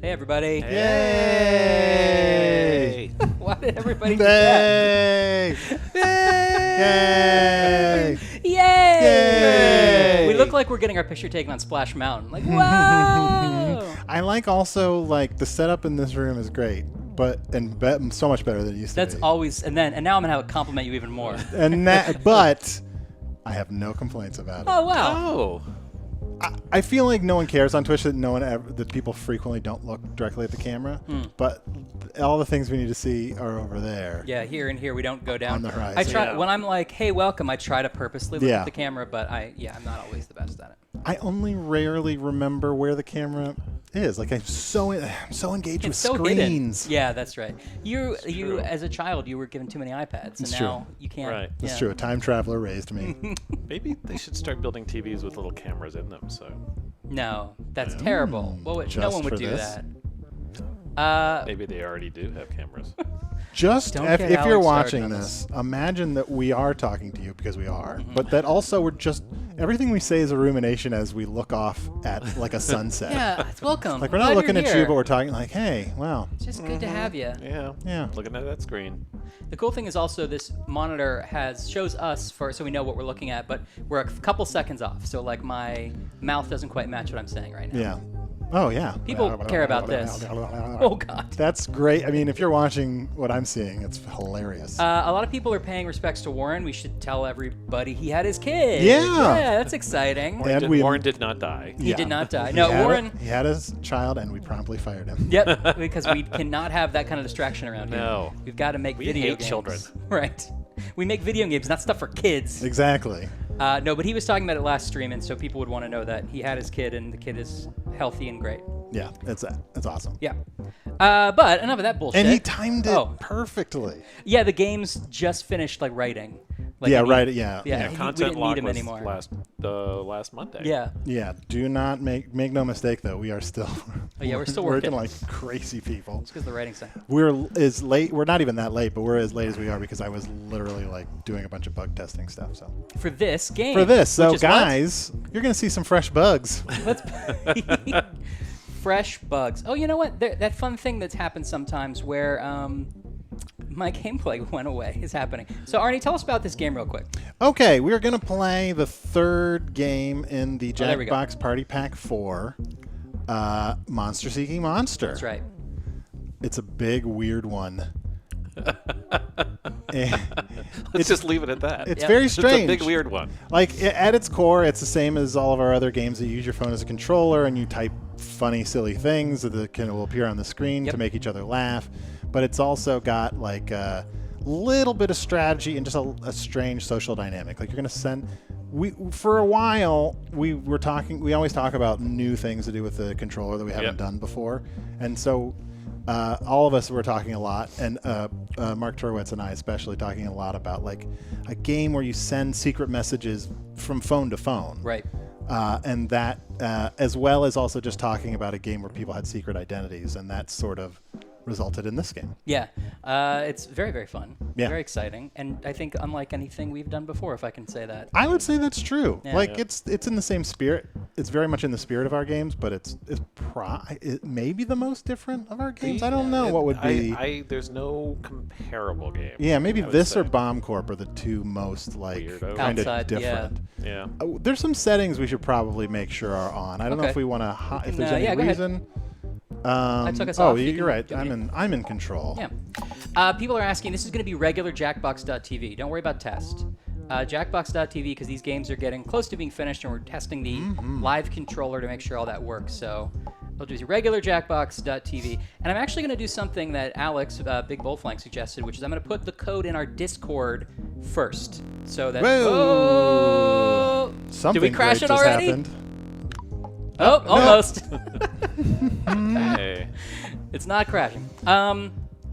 Hey, everybody. Yay! Why did everybody do that? Yay! Yay! Yay! We look like we're getting our picture taken on Splash Mountain. Like, whoa! I like also, like, the setup in this room is great, and so much better than it used to be. That's always, and now I'm going to have to compliment you even more. But I have no complaints about it. Oh, wow. Oh. I feel like no one cares on Twitch that people frequently don't look directly at the camera, but all the things we need to see are over there. Yeah, here and here we don't go down. On the horizon. I try Yeah. when I'm like, "Hey, welcome." I try to purposely look at the camera, but I'm not always the best at it. I only rarely remember where the camera is. Like I'm so engaged with It's so hidden. screens. Yeah, that's right. You true. as a child, you were given too many iPads, and It's now true. you can't. Right. That's yeah. true. A time traveler raised me. Maybe they should start building TVs with little cameras in them. So No, that's terrible. Well, no Just one would for do this? that. maybe they already do have cameras. Just Don't if get you're Allard watching started on this, imagine that we are talking to you because we are, but that also we're just everything we say is a rumination as we look off at like a sunset. Yeah, it's welcome. Like we're Glad not looking you're at you, here. but we're talking like, hey, wow. It's just good to have you. Yeah. Yeah. Looking at that screen. The cool thing is also this monitor shows us so we know what we're looking at, but we're a couple seconds off. So like my mouth doesn't quite match what I'm saying right now. Yeah. Oh yeah. People care about this. Oh God. That's great. I mean, if you're watching what I'm seeing, it's hilarious. A lot of people are paying respects to Warren. We should tell everybody he had his kid. Yeah. Yeah, that's exciting. And we- Warren did not die. He did not die. He No, had Warren. He had his child, and we promptly fired him. Yep, because we cannot have that kind of distraction around here. No. We've got to make We video hate games. children. Right. We make video games, not stuff for kids. Exactly. No, but he was talking about it last stream, and so people would want to know that he had his kid, and the kid is healthy and great. Yeah, it's awesome. Yeah. But enough of that bullshit. And he timed it Oh. perfectly. Yeah, the game's just finished like writing. Like, Yeah, I mean, right, yeah. Yeah, Yeah, we Content didn't need lock him was anymore. last Monday. Yeah. Yeah, do not make no mistake though. We are still We're still working working. like crazy people. It's because the writing side. We're as late. We're not even that late, but we're as late as we are because I was literally like doing a bunch of bug testing stuff. So For this game. for this, so which is what? guys, you're gonna see some fresh bugs. Let's fresh bugs. Oh, you know what? That fun thing that's happened sometimes where my gameplay went away is happening. So, Arnie, tell us about this game real quick. Okay, we're gonna play the third game in the there we go. Jackbox Party Pack 4, Monster Seeking Monster. That's right. It's a big weird one. Let's just leave it at that. It's Yep. very It's strange. a big weird one. Like at its core, it's the same as all of our other games. You use your phone as a controller and you type funny, silly things that will appear on the screen Yep. to make each other laugh. But it's also got like a little bit of strategy and just a strange social dynamic. Like you're gonna send. For a while we were talking. We always talk about new things to do with the controller that we haven't Yep. done before, and so. All of us were talking a lot, and Mark Turwitz and I especially talking a lot about like a game where you send secret messages from phone to phone. Right. And that, as well as also just talking about a game where people had secret identities, and that sort of resulted in this game. Yeah. It's very, very fun. Yeah. Very exciting. And I think unlike anything we've done before, if I can say that. I would say that's true. Yeah. Like Yeah. it's in the same spirit. It's very much in the spirit of our games, but it may be the most different of our games. I don't know what would be. There's no comparable game. Yeah, maybe I would this or say. Bomb Corp are the two most like Weirdo. kind of Outside, yeah. different. Yeah. There's some settings we should probably make sure are on. I don't know Okay. if we want to. If can, there's any yeah, go ahead. reason. took us oh, off. You you're can right. give me- I'm in control. Yeah. People are asking, this is going to be regular Jackbox.tv. Don't worry about test. Jackbox.tv, because these games are getting close to being finished, and we're testing the live controller to make sure all that works. So I'll do regular Jackbox.tv. And I'm actually going to do something that Alex, Big Bold Flank, suggested, which is I'm going to put the code in our Discord first. So that... Whoa! Whoa! Something Did we crash great it just already? happened. Oh, almost. Hey. It's not crashing.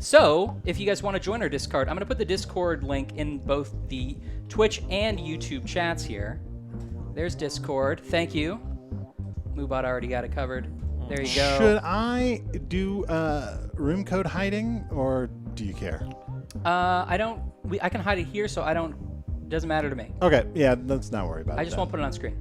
So, if you guys want to join our Discord, I'm going to put the Discord link in both the Twitch and YouTube chats here. There's Discord. Thank you. Moobot already got it covered. There you go. Should I do room code hiding, or do you care? I don't. I can hide it here, so I don't. Doesn't matter to me. Okay, yeah, let's not worry about it. I just won't put it on screen.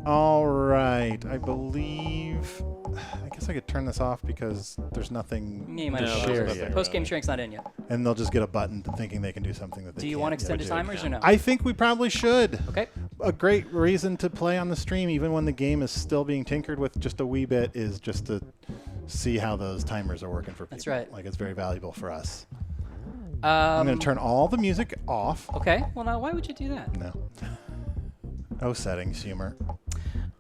All right. I believe. I guess I could turn this off because there's nothing Yeah, you might to have share nothing. yet. Post-game shrink's not in yet. And they'll just get a button thinking they can do something that they Do you can't want yet extended do. timers or no? I think we probably should. Okay. A great reason to play on the stream, even when the game is still being tinkered with just a wee bit, is just to see how those timers are working for people. That's right. Like, it's very valuable for us. I'm going to turn all the music off. Okay. Well, now, why would you do that? No. Oh, settings, humor.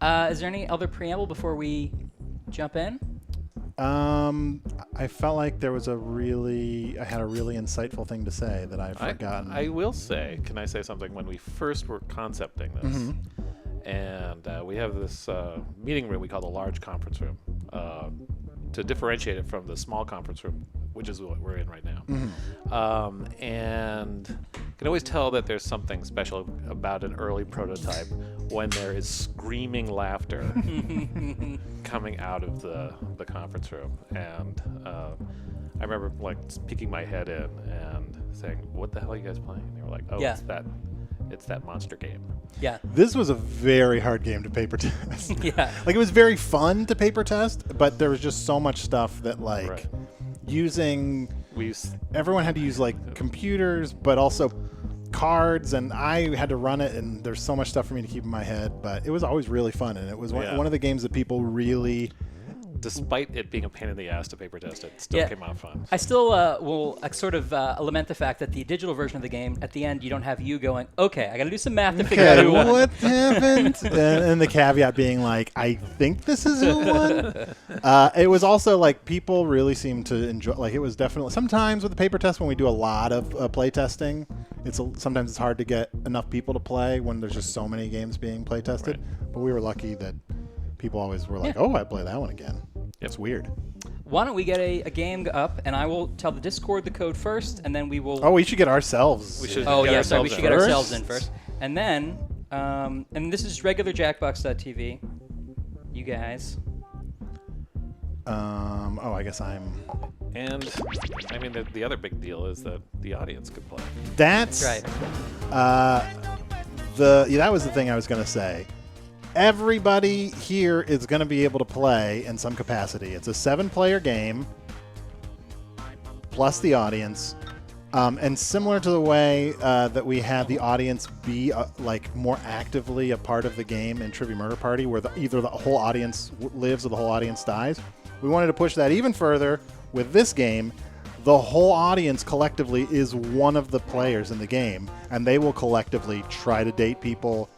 Is there any other preamble before we jump in? I felt like I had a really insightful thing to say that I've forgotten. I will say, can I say something? When we first were concepting this, and we have this meeting room we call the large conference room, to differentiate it from the small conference room, which is what we're in right now. And you can always tell that there's something special about an early prototype when there is screaming laughter coming out of the conference room. And I remember like peeking my head in and saying, "What the hell are you guys playing?" And they were like, "Oh, Yeah. it's that monster game." Yeah. This was a very hard game to paper test. Yeah. Like, it was very fun to paper test, but there was just so much stuff that, like, Right. everyone had to use, like, computers, but also cards, and I had to run it, and there's so much stuff for me to keep in my head, but it was always really fun, and it was one of the games that people really... Despite it being a pain in the ass to paper test, it still came out fun. I still will sort of lament the fact that the digital version of the game, at the end, you don't have you going, okay, I got to do some math to figure out Okay, who won. what happened? and the caveat being like, I think this is who won. It was also like people really seemed to enjoy. Like, it was definitely sometimes with the paper test when we do a lot of play testing, sometimes it's hard to get enough people to play when there's just so many games being play tested. Right. But we were lucky that people always were like, "Oh, I play that one again." It's weird. Why don't we get a game up, and I will tell the Discord the code first, and then we will... Oh, we should get ourselves. We should Oh, get yeah, sorry, we ourselves should in. get ourselves First? in first. And then, and this is regular Jackbox.tv. You guys. I guess I'm... And I mean, the other big deal is that the audience could play. That's Right. That was the thing I was going to say. Everybody here is going to be able to play in some capacity. It's a 7-player game, plus the audience. And similar to the way that we had the audience be like more actively a part of the game in Trivia Murder Party, where either the whole audience lives or the whole audience dies, we wanted to push that even further with this game. The whole audience collectively is one of the players in the game, and they will collectively try to date people,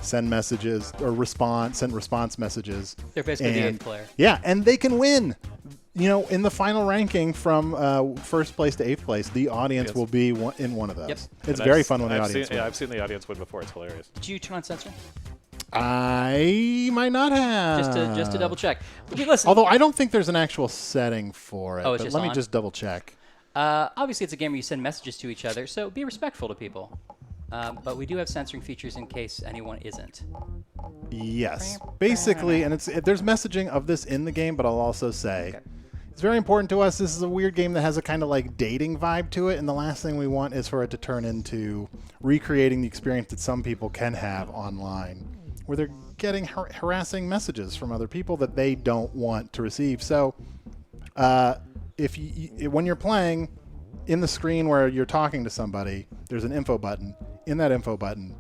send messages, or send response messages. They're basically the 8th player. Yeah, and they can win. You know, in the final ranking from first place to 8th place, the audience will be in one of those. Yep. It's And very I've fun when the I've audience seen, wins. I've seen the audience win before. It's hilarious. Did you turn on censoring? I might not have. Just to double check. Okay, listen. Although I don't think there's an actual setting for it. Oh, it's but just let me on? just double check. Obviously, it's a game where you send messages to each other, so be respectful to people. But we do have censoring features in case anyone isn't. Yes. Basically, and there's messaging of this in the game, but I'll also say it's very important to us. This is a weird game that has a kind of like dating vibe to it, and the last thing we want is for it to turn into recreating the experience that some people can have online, where they're getting harassing messages from other people that they don't want to receive. So when you're playing, in the screen where you're talking to somebody, there's an info button. In that info button,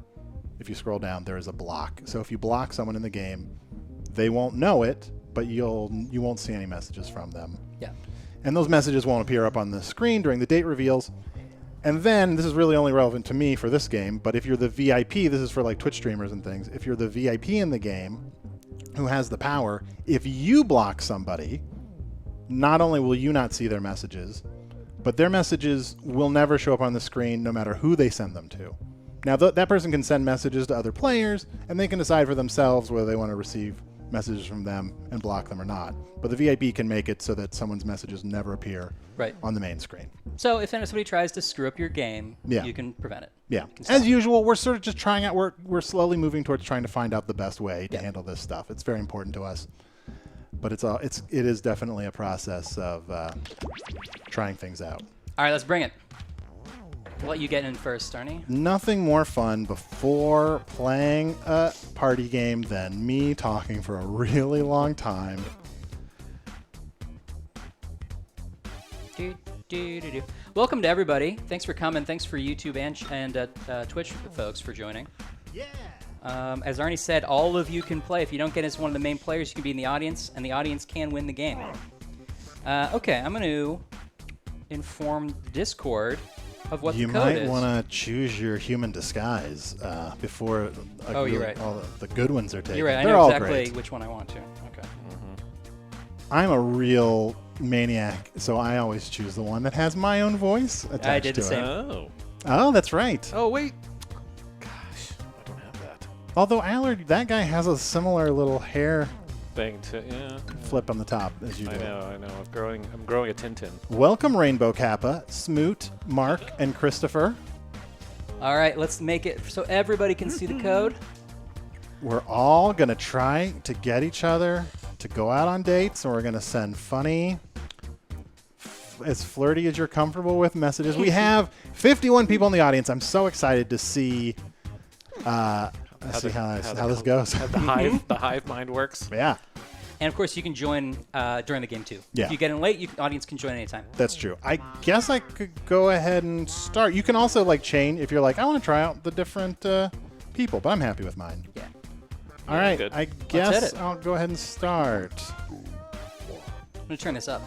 if you scroll down, there is a block. So if you block someone in the game, they won't know it, but you won't see any messages from them. Yeah. And those messages won't appear up on the screen during the date reveals. And then, this is really only relevant to me for this game, but if you're the VIP, this is for like Twitch streamers and things, if you're the VIP in the game who has the power, if you block somebody, not only will you not see their messages, but their messages will never show up on the screen no matter who they send them to. Now, that person can send messages to other players, and they can decide for themselves whether they want to receive messages from them and block them or not. But the VIP can make it so that someone's messages never appear on the main screen. So if somebody tries to screw up your game, you can prevent it. Yeah. As usual, we're sort of just trying out, we're slowly moving towards trying to find out the best way to handle this stuff. It's very important to us. But it is definitely a process of trying things out. All right, let's bring it. I'll let you get in first, Arnie. Nothing more fun before playing a party game than me talking for a really long time. Welcome to everybody. Thanks for coming. Thanks for YouTube and Twitch folks for joining. Yeah. As Arnie said, all of you can play. If you don't get as one of the main players, you can be in the audience, and the audience can win the game. Okay, I'm going to inform Discord of what the code is. You might want to choose your human disguise before you're right. all the good ones are taken. You're right. I They're know all exactly great. which one I want to. Okay. I'm a real maniac, so I always choose the one that has my own voice attached I did to the it. same. Oh, that's right. Oh, wait. Gosh, I don't have that Although Allard, that guy has a similar little hair thing to, yeah. flip on the top as you do. I know. I'm growing a Tintin. Welcome, Rainbow Kappa, Smoot, Mark, and Christopher. All right, let's make it so everybody can see the code. We're all going to try to get each other to go out on dates, and we're going to send funny, as flirty as you're comfortable with messages. We have 51 people in the audience. I'm so excited to see how this goes. How the hive mind works. Yeah, And of course, you can join during the game too. Yeah. If you get in late, audience can join anytime. that's true. I guess I could go ahead and start. You can also like chain if you're like, I want to try out the different people, but I'm happy with mine. Yeah. All right, good. I hit guess it. I'll go ahead and start. I'm gonna turn this up.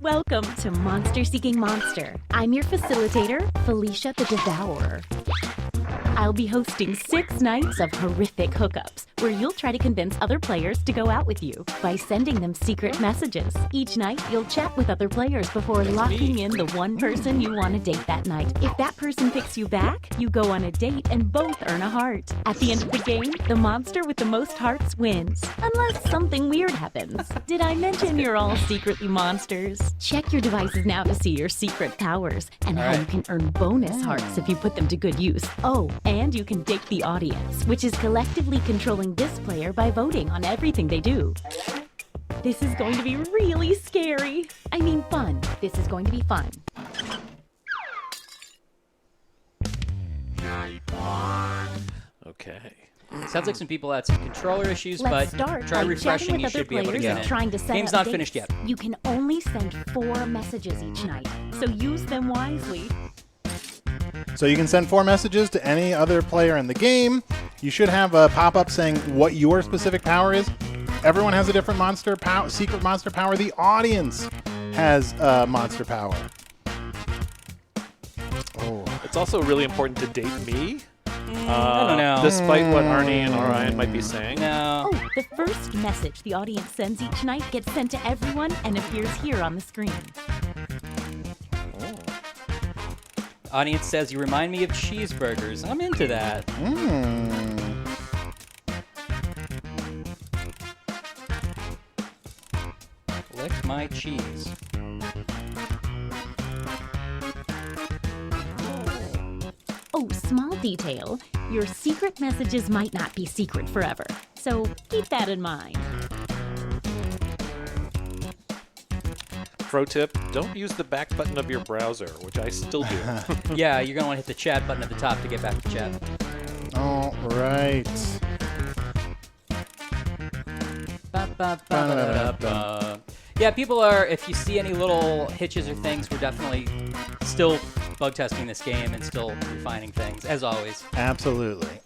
Welcome to Monster Seeking Monster. I'm your facilitator, Felicia the Devourer. I'll be hosting 6 nights of horrific hookups, where you'll try to convince other players to go out with you by sending them secret messages. Each night, you'll chat with other players before locking in the one person you want to date that night. If that person picks you back, you go on a date and both earn a heart. At the end of the game, the monster with the most hearts wins. Unless something weird happens. Did I mention you're all secretly monsters? Check your devices now to see your secret powers and how you can earn bonus hearts if you put them to good use. Oh, and you can date the audience, which is collectively controlling this player by voting on everything they do. This is going to be really scary. I mean fun. This is going to be fun. Okay. Sounds like some people had some controller issues, Let's but start try by refreshing. chatting You with other should be able to players get and in. trying to set Game's up not dates. finished yet. You can only send 4 messages each night, so use them wisely. So you can send 4 messages to any other player in the game. You should have a pop-up saying what your specific power is. Everyone has a different secret monster power. The audience has monster power. Oh, It's also really important to date me. I don't know. Despite what Arnie and Orion might be saying. No. Oh, the first message the audience sends each night gets sent to everyone and appears here on the screen. Audience says you remind me of cheeseburgers. I'm into that. Lick my cheese. Oh, small detail. Your secret messages might not be secret forever, so keep that in mind. Pro tip, don't use the back button of your browser, which I still do. Yeah, you're gonna want to hit the chat button at the top to get back to chat. all right. Ba-ba-ba-ba-da-ba. Yeah, people are, if you see any little hitches or things, we're definitely still bug testing this game and still refining things, as always. Absolutely.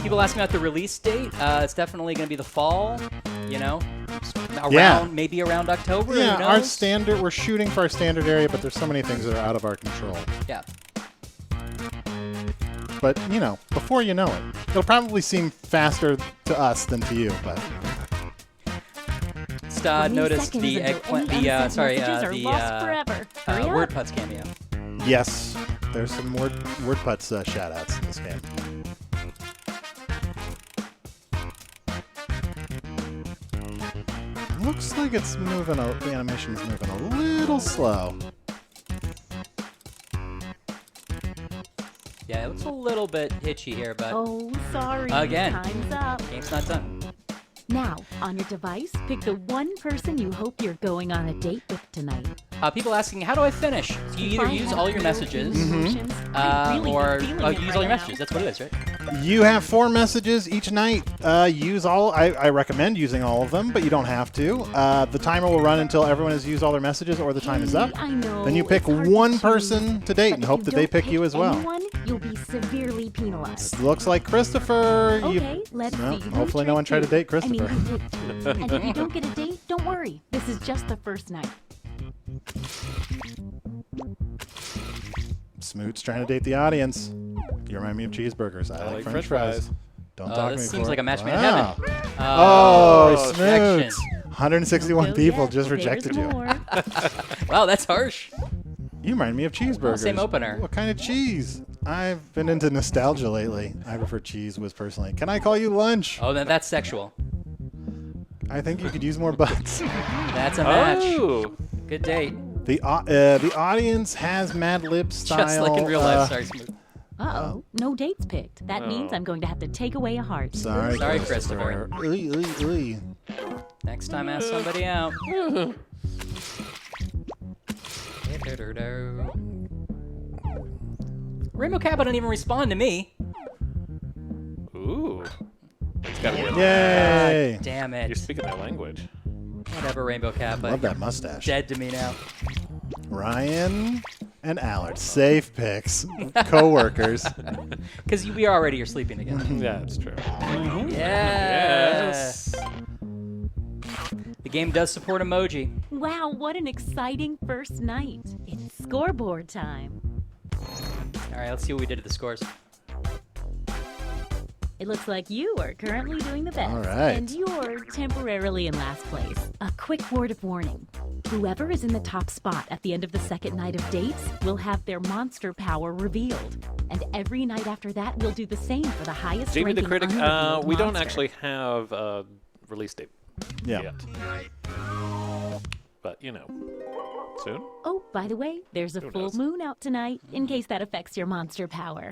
People ask me about the release date. It's definitely going to be the fall, you know? Maybe around October, who Yeah, knows? we're shooting for our standard area, but there's so many things that are out of our control. Yeah. But, you know, before you know it, it'll probably seem faster to us than to you, but... Stod 20 noticed seconds the until eggplant, any unsent messages are lost the forever. Hurry up. Word Putz cameo. Yes, there's some word putts shout-outs in this game. Looks like it's moving, the animation's moving a little slow. Yeah, it looks a little bit hitchy here, but Oh, sorry. Again. Time's up. game's not done. Now, on your device, pick the one person you hope you're going on a date with tonight. People asking, how do I finish? So you either use all your messages, or use all your messages. That's what it is, right? You have 4 messages each night. Use all. I recommend using all of them, but you don't have to. The timer will run until everyone has used all their messages or the time is up. I know. Then you pick it's hard one to person choose, to date but and if hope that they don't pick you as well. Anyone, you'll be severely penalized. Looks like Christopher. Okay, let's No, see. hopefully no one tried to date I mean, Christopher. you picked 2. And if you don't get a date, don't worry. This is just the first night. Smoot's trying to date the audience. You remind me of cheeseburgers. I like French fries. Don't talk to me This for seems it. like a match made in Wow. heaven. Oh, rejection. Smoot. 161 So, people yeah, just there's rejected you. more. Wow, that's harsh. You remind me of cheeseburgers. Same opener. What kind of cheese? I've been into nostalgia lately. I prefer cheese whiz personally. Can I call you lunch? Oh, then that's sexual. I think you could use more butts. That's a match. Oh. Good date. The audience has Mad Lib style. Just like in real life. Sorry, Smooth. Uh-oh, no dates picked. That means I'm going to have to take away a heart. Sorry, Sorry, Christopher. Oy, oy, oy. Next time, ask somebody out. Rainbow Kappa don't even respond to me. Ooh. It's gotta be a Yay! Damn You're it. speaking their language. Whatever, Rainbow Kappa. Love that mustache. Dead to me now. Ryan and Allard, safe picks, co-workers. Because we already are sleeping together. Yeah, it's true. Yeah. Yes. The game does support emoji. Wow, what an exciting first night. It's scoreboard time. All right, let's see what we did to the scores. It looks like you are currently doing the best. All right. And you're temporarily in last place. A quick word of warning. Whoever is in the top spot at the end of the second night of dates will have their monster power revealed. And every night after that, we'll do the same for the highest Jamie the ranking Critic, unrevealed we don't monster. actually have a release date Yeah. yet. But, you know, soon. Oh, by the way, there's a Who full knows? moon out tonight, in case that affects your monster power.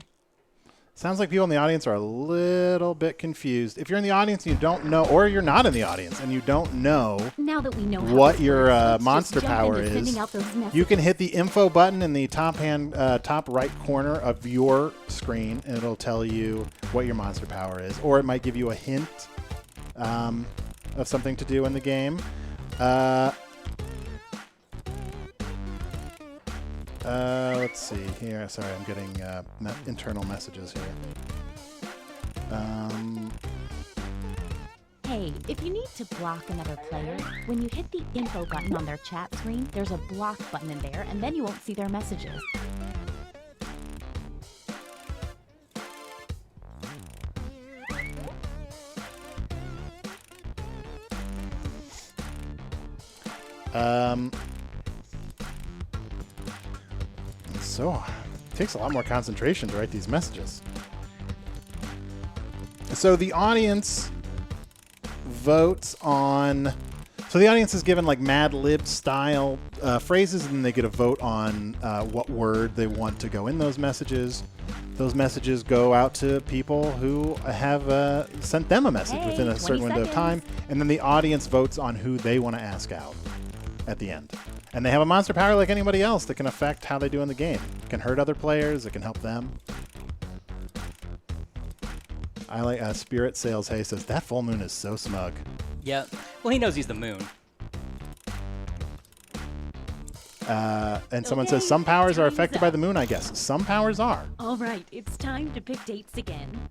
Sounds like people in the audience are a little bit confused. If you're in the audience and you don't know, or you're not in the audience and you don't know Now that we know how what this your works, let's monster just jump power into is, sending out those you can messages. hit the info button in the top right corner of your screen, and it'll tell you what your monster power is, or it might give you a hint of something to do in the game. Let's see here. Sorry, I'm getting internal messages here. Hey, if you need to block another player, when you hit the info button on their chat screen, there's a block button in there, and then you won't see their messages. So, it takes a lot more concentration to write these messages. So the audience votes on. So the audience is given like Mad Lib style phrases, and they get a vote on what word they want to go in those messages. Those messages go out to people who have sent them a message Hey, within a 20 certain window of time, seconds. and then the audience votes on who they want to ask out at the end. And they have a monster power like anybody else that can affect how they do in the game. It can hurt other players. It can help them. I like Spirit Sales Hay says, that full moon is so smug. Yeah. Well, he knows he's the moon. And someone Okay, says, some powers are time's affected by up. the moon, I guess. Some powers are. All right, it's time to pick dates again.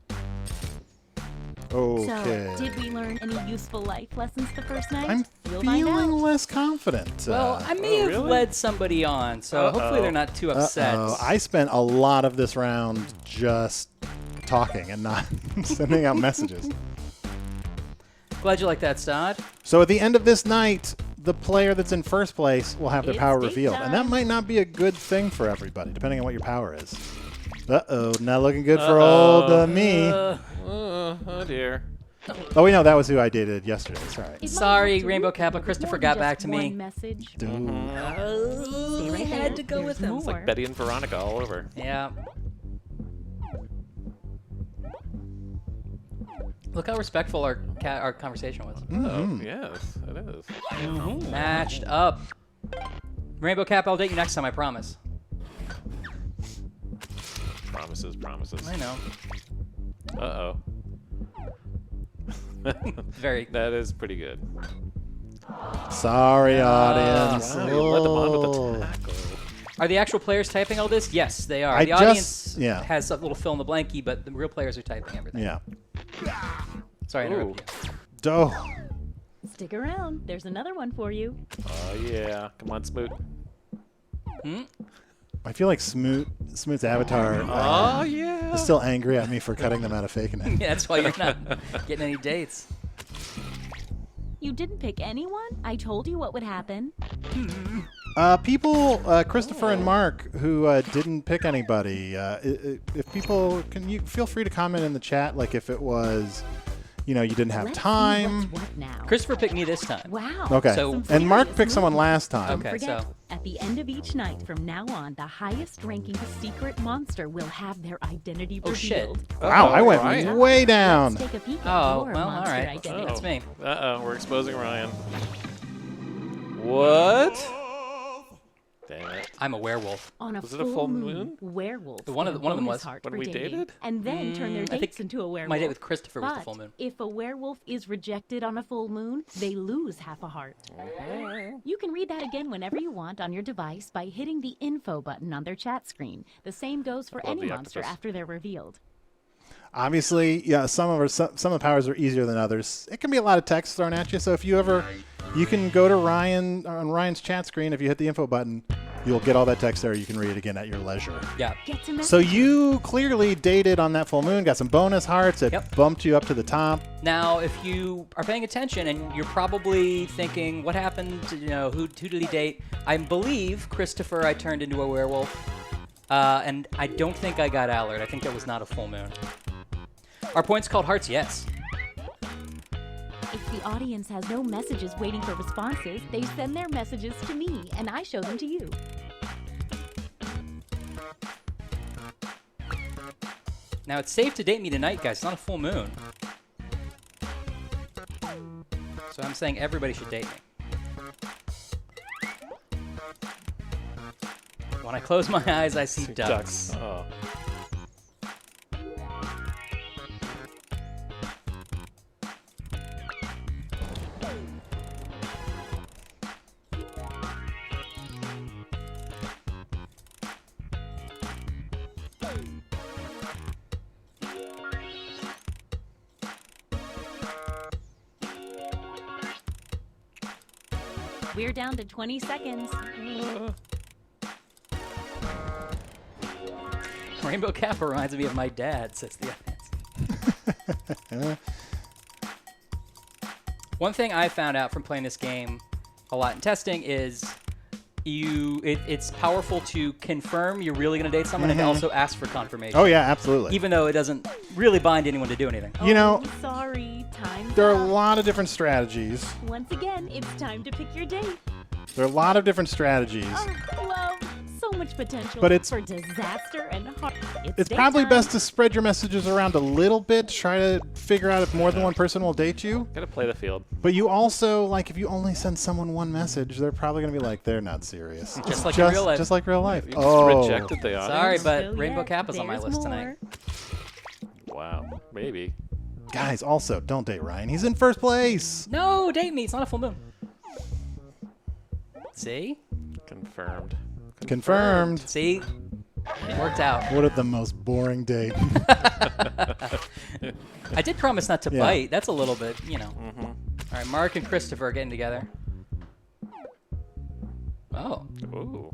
Okay. So, did we learn any useful life lessons the first night? I'm We'll find feeling out. less confident. Well, I may have really? led somebody on, so hopefully they're not too upset. I spent a lot of this round just talking and not sending out messages. Glad you like that, Stod. So at the end of this night, the player that's in first place will have their It's power date revealed. And that time. might not be a good thing for everybody, depending on what your power is. Uh-oh, not looking good for old me. Oh, dear. Oh, wait, no, that was who I dated yesterday. Sorry. It might Sorry, help to Rainbow loop Kappa. with Christopher more got than back just to me. one message. Dude. Stay right there. had to go with There's him. more. It's Like Betty and Veronica all over. Yeah. Look how respectful our conversation was. Oh, yes, it is. Matched up. Rainbow Cap, I'll date you next time, I promise. Promises. I know. Uh-oh. Very. That is pretty good. Sorry, audience. Wow, you led them on with Oh. the tackle. Are the actual players typing all this? Yes, they are. I The just- audience yeah. has a little fill in the blanky, but the real players are typing everything. Yeah. Sorry, I Ooh. interrupted you. Doh. Stick around. There's another one for you. Oh, yeah. Come on, Smoot. I feel like Smoot's avatar Oh, yeah. is still angry at me for cutting them out of faking it. Yeah, that's why you're not getting any dates. You didn't pick anyone? I told you what would happen. People, Christopher and Mark, who didn't pick anybody. If people, can you feel free to comment in the chat, like if it was, you didn't have Let's time. see what's what now. Christopher picked me this time. Wow. Okay. So- And Mark picked someone last time. Okay, Forget, so- at the end of each night from now on, the highest ranking secret monster will have their identity Oh, shit. revealed. Wow, I went Ryan. way down. Let's take a peek at Oh, your well, all monster right. identity. That's me. Uh-oh, we're exposing Ryan. What? Damn it. I'm a werewolf. On a Was it a full moon? moon, werewolves One of get a them bonus was. heart When for we dating, dated? and then turn their I think dates into a werewolf. My date with Christopher was the But full moon. if a werewolf is rejected on a full moon, they lose half a heart. You can read that again whenever you want on your device by hitting the info button on their chat screen. The same goes for Love any the monster octopus. after they're revealed. Obviously, yeah, some of the powers are easier than others. It can be a lot of text thrown at you. So if you can go to Ryan's chat screen. If you hit the info button, you'll get all that text there. You can read it again at your leisure. Yeah. Get to So message you clearly dated on that full moon, got some bonus hearts. It Yep. bumped you up to the top. Now, if you are paying attention and you're probably thinking, what happened to, who did he date? I believe Christopher I turned into a werewolf. And I don't think I got Allard. I think that was not a full moon. Are points called hearts? Yes. If the audience has no messages waiting for responses, they send their messages to me, and I show them to you. Now, it's safe to date me tonight, guys. It's not a full moon. So I'm saying everybody should date me. When I close my eyes, I see ducks. Oh. We're down to 20 seconds. Rainbow Kappa reminds me of my dad, says the audience. One thing I found out from playing this game a lot in testing is it's powerful to confirm you're really going to date someone and also ask for confirmation. Oh yeah, absolutely. Even though it doesn't really bind anyone to do anything. Oh, sorry, time's there are a up. lot of different strategies. Once again, it's time to pick your date. There are a lot of different strategies. Oh, love, so much potential But it's- for disaster and heart. It's date probably time. best to spread your messages around a little bit to try to figure out if more than one person will date you. Gotta play the field. But you also, like, if you only send someone one message, they're probably going to be like, they're not serious. Just like in real life. Just like real life. You Oh. just rejected the audience. Sorry, but Still Rainbow yet, Kappa's on my there's list more. tonight. Wow, maybe. Guys, also, don't date Ryan. He's in first place. No, date me. It's not a full moon. See? Confirmed. Confirmed. See? It worked out. What the most boring date. I did promise not to Yeah. bite. That's a little bit, All right, Mark and Christopher are getting together. Oh. Ooh.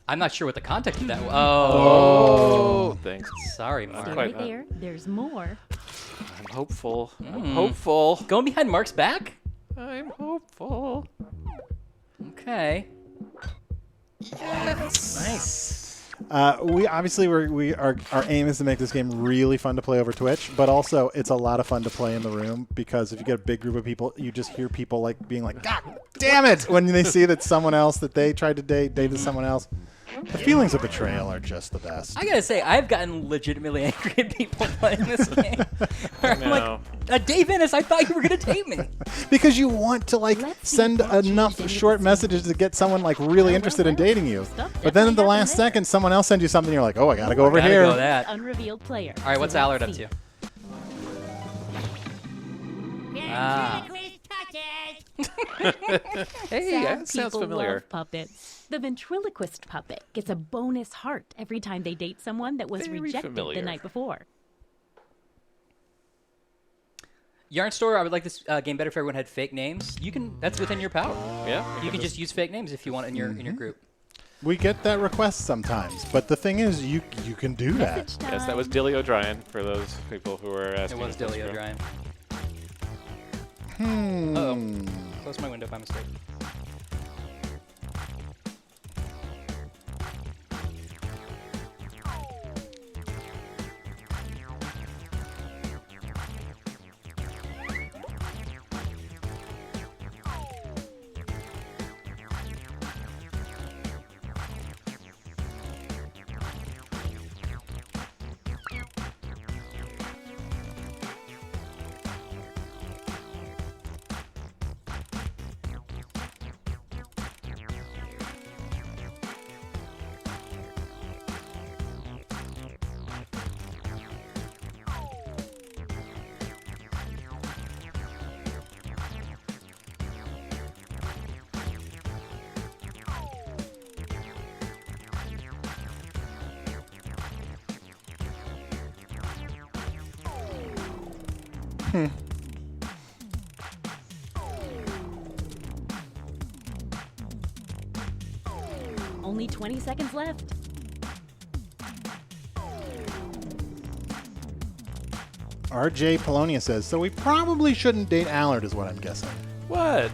I'm not sure what the context of that was. Oh, thanks. Sorry, Not Mark. Stay quite right there. There's more. I'm hopeful. I'm hopeful. Going behind Mark's back? I'm hopeful. Okay. Yes. Nice. We obviously our aim is to make this game really fun to play over Twitch, but also it's a lot of fun to play in the room because if you get a big group of people, you just hear people like being like, "God damn it!" when they see that someone else that they tried to date dated someone else. The feelings of betrayal are just the best. I gotta say, I've gotten legitimately angry at people playing this game. Where I'm No. like, Dave Ennis, I thought you were gonna date me. Because you want to like Let's see send what enough changes short in the messages to get someone like really interested in dating you. Stuff But then at the definitely last happened there. second, someone else sends you something. You're like, oh, I gotta go over Gotta here. go that. Unrevealed player. All right, what's So Allard up let's to? see. Ah. Hey, Sad that sounds people familiar. love puppets. The ventriloquist puppet gets a bonus heart every time they date someone that was Very rejected familiar. the night before. Yarn Store, I would like this game better if everyone had fake names. You can. That's within your power. Yeah. You can just use fake names if you want in your group. We get that request sometimes, but the thing is, you can do that. Message time. Yes, that was Dilly O'Brien for those people who were It asking. was if this Dilly was O'Brien. Hmm. Uh-oh. Close my window by mistake. Only 20 seconds left. RJ Polonia says, so we probably shouldn't date Allard, is what I'm guessing. What?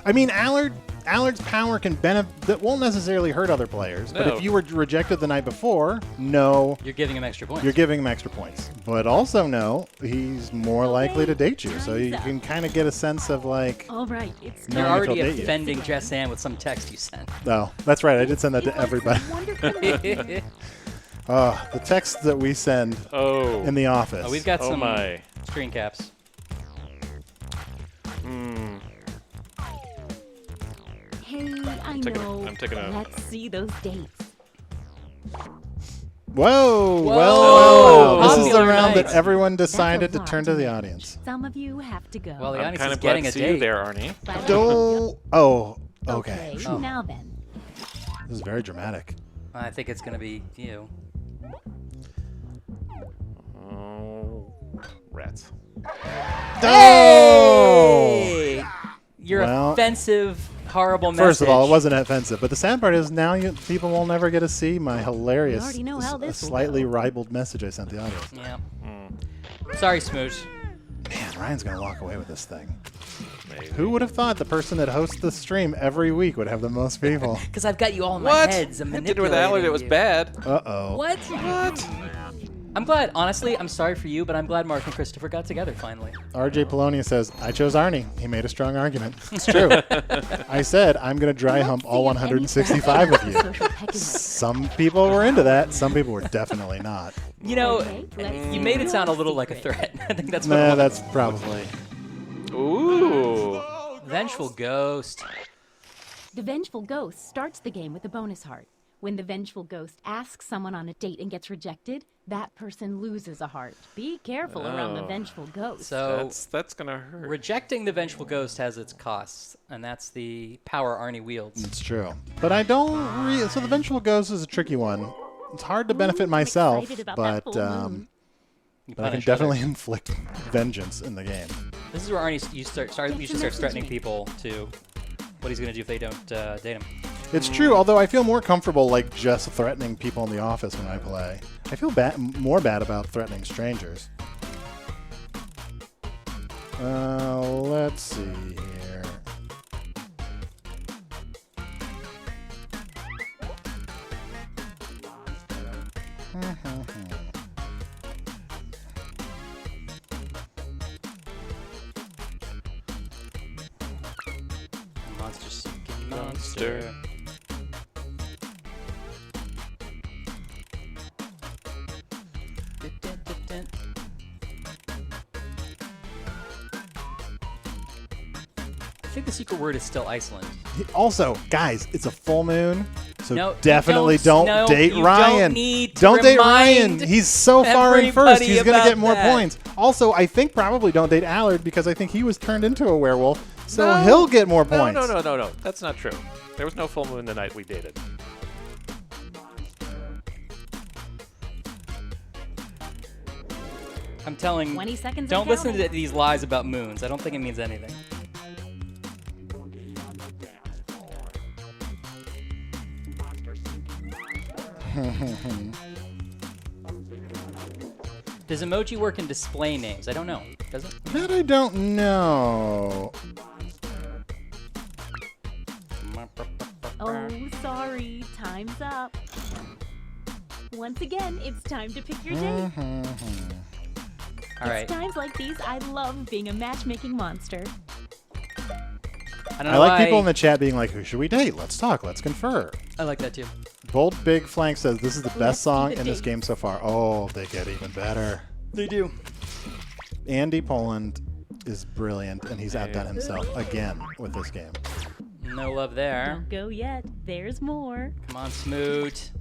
I mean, Allard's power can that won't necessarily hurt other players. But No. if you were rejected the night before, no, You're giving him extra points. you're giving him extra points. But also, no, he's more likely to date you. So you can kind of get a sense of like, All right, it's No, You're if already he'll date you. offending Jess Ann with some text you sent. oh, that's right. I did send that to He wants everybody. some wonderful The text that we send Oh. in the office. Oh, we've got Oh some my. screen caps. Hmm. Hey, I taking a- know. I'm taking a- Let's see those dates. Whoa, Whoa. well. This is the Popular round night. that everyone That's a decided to lot turn to the manage. audience. Some of you have to go. Well, the I'm audience kind is of glad getting to a see date. you there, Arnie. Bye. Oh, okay. Oh. Now then. This is very dramatic. I think it's going to be you. Oh, rats. Hey! Your Well, offensive, horrible message. First of all, it wasn't offensive, but the sad part is now people will never get to see my hilarious, already know how this will slightly go. ribald message I sent the audience. Yeah. Hmm. Sorry, Smooch. Man, Ryan's gonna walk away with this thing. Maybe. Who would have thought the person that hosts the stream every week would have the most people? Because I've got you all in my What? heads. I'm I did it with Allard. It was you. bad. Uh-oh. What? What? I'm glad. Honestly, I'm sorry for you, but I'm glad Mark and Christopher got together finally. RJ Polonia says, I chose Arnie. He made a strong argument. It's true. I said, I'm going to dry hump all 165 of you. Social pecking order. Some people were into that. Some people were definitely not. You know, Okay, let's you made it sound a little like a secret. threat. I think that's what it Nah, was. that's probably... Ooh. Vengeful Ghost. The Vengeful Ghost starts the game with a bonus heart. When the Vengeful Ghost asks someone on a date and gets rejected, that person loses a heart. Be careful around the Oh. Vengeful Ghost. So That's gonna hurt. rejecting the Vengeful Ghost has its costs, and that's the power Arnie wields. It's true. But I don't so the Vengeful Ghost is a tricky one. It's hard to benefit myself, excited about that but full moon. You but I can punish definitely others. inflict vengeance in the game. This is where Arnie you should Get start your threatening message. people to what he's going to do if they don't date him. It's true, although I feel more comfortable like just threatening people in the office when I play. I feel more bad about threatening strangers. Let's see here. Monster seeking Monster. monster. instant. I think the secret word is still Iceland. Also, guys, it's a full moon, so No, definitely you don't- don't no, date you Ryan. don't need to Don't date remind Ryan. He's so far in first. everybody He's gonna about get more that. points. Also, I think probably don't date Allard because I think he was turned into a werewolf, so No. he'll get more No, points. no. That's not true. There was no full moon the night we dated. I'm telling. 20 seconds. Don't and listen to counting. these lies about moons. I don't think it means anything. Does emoji work in display names? I don't know. Does it? That I don't know. Oh, sorry. Time's up. Once again, it's time to pick your date. All right. It's times like these I love being a matchmaking monster. I don't I know like why. people in the chat being like, "Who should we date? Let's talk. Let's confer." I like that too. Bold Big Flank says this is the Let's best see song the in this dates. game so far. Oh, they get even better. They do. Andy Poland is brilliant, and he's outdone himself again with this game. No love there. Don't go yet. There's more. Come on, Smoot.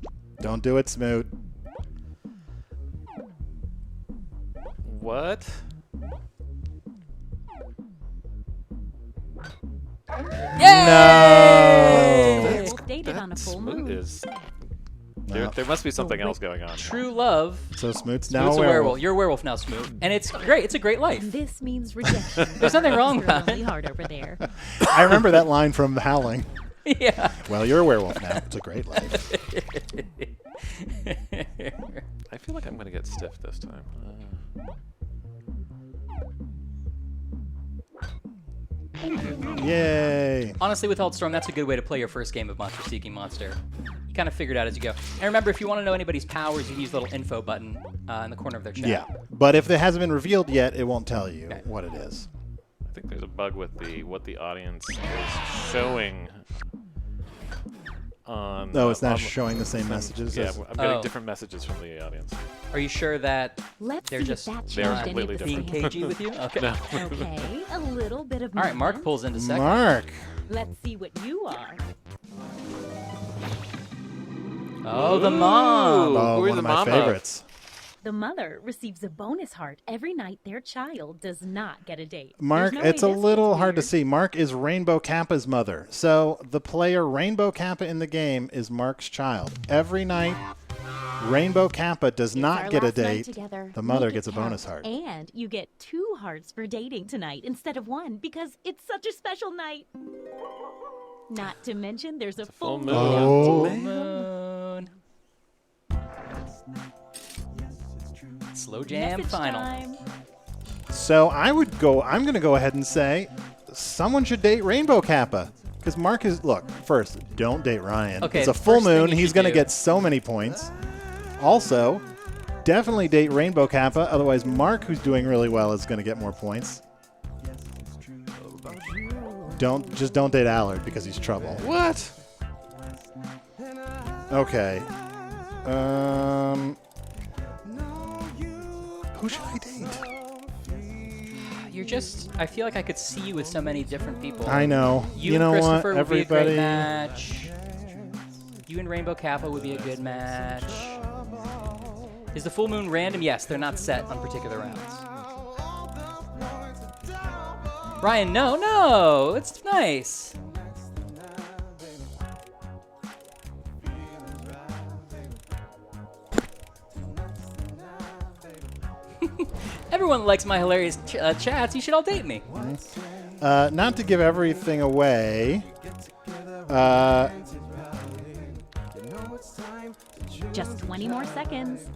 Don't do it, Smoot. What? Yay! No. Both dated on a full Smoot moon. is. No. There must be something else going on. True love. So Smoot's now Smoot's a werewolf. You're a werewolf now, Smoot. And it's great. It's a great life. And this means rejection. There's nothing wrong It's about really it. hard over there. I remember that line from Howling. Yeah. Well, you're a werewolf now. It's a great life. I feel like I'm going to get stiff this time. Yay. Honestly, with Storm, that's a good way to play your first game of Monster Seeking Monster. You kind of figure it out as you go. And remember, if you want to know anybody's powers, you can use the little info button in the corner of their chat. Yeah. But if it hasn't been revealed yet, it won't tell you Okay. what it is. I think there's a bug with what the audience is showing on. No, it's not on- showing the same messages. Yeah, as- I'm getting Oh. different messages from the audience. Are you sure that Let's they're see just if that They are changed any of completely the being different. cagey with you? Okay. No. Okay, a little bit of All right, Mark movement. pulls into second. Mark. Let's see what you are. Oh, the mom. Oh, Who is one the of my mama? favorites. The mother receives a bonus heart every night their child does not get a date. Mark, There's no it's a way this little gets hard to weird. see. Mark is Rainbow Kappa's mother. So the player Rainbow Kappa in the game is Mark's child. Every night, Rainbow Kappa does It's not our get a last night date. together. The mother Make it gets a bonus count. heart. And you get 2 hearts for dating tonight instead of 1 because it's such a special night. Not to mention there's a full full moon. moon. out, Oh. too. Moon. Slow jam Message final. time. So I'm going to go ahead and say someone should date Rainbow Kappa. Because Mark is, look, first, don't date Ryan. Okay, it's a the full first thing moon. you He's should going to do- get so many points. Also, definitely date Rainbow Kappa. Otherwise, Mark, who's doing really well, is going to get more points. Don't date Allard because he's trouble. What? Okay. Who should I date? You're just. I feel like I could see you with so many different people. I know. You, You know and what? Christopher would be a Everybody. great match. You and Rainbow Kappa would be a good match. Is the full moon random? Yes, they're not set on particular rounds. Ryan, no, it's nice. Everyone likes my hilarious chats. You should all date me. Not to give everything away. Just 20 more seconds.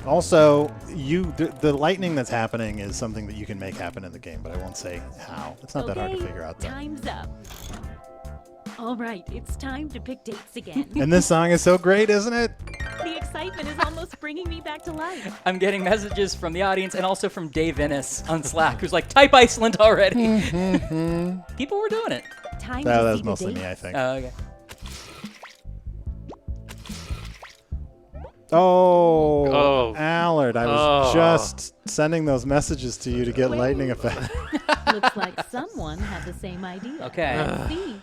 Also, the lightning that's happening is something that you can make happen in the game, but I won't say how. It's not that hard to Okay, figure out, though. Time's up. All right, it's time to pick dates again. And this song is so great, isn't it? The excitement is almost bringing me back to life. I'm getting messages from the audience and also from Dave Innes on Slack, who's like, type Iceland already. People were doing it. Time That to was see the mostly me, dates. I think. Oh, okay. Oh, Oh. Allard, I was just sending those messages to you to get lightning effect. Looks like someone had the same idea. Okay. Let's see.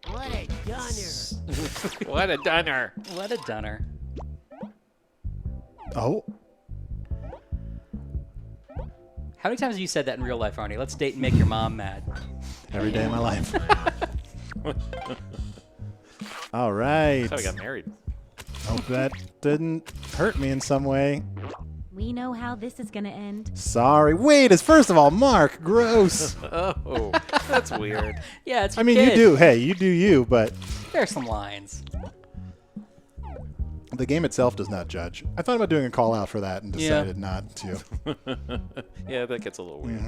What a gunner. What a dunner. What a dunner. Oh, How many times have you said that in real life, Arnie? Let's date and make your mom mad. every day of my life. All right. That's how we got married. Hope that didn't hurt me in some way. We know how this is going to end. Sorry. Wait, it's first of all, Mark. Gross. Oh, that's weird. Yeah, it's your I mean, kid. you do. Hey, you do you, but There are some lines. the game itself does not judge. I thought about doing a call out for that and Yeah. decided not to. Yeah, that gets a little weird.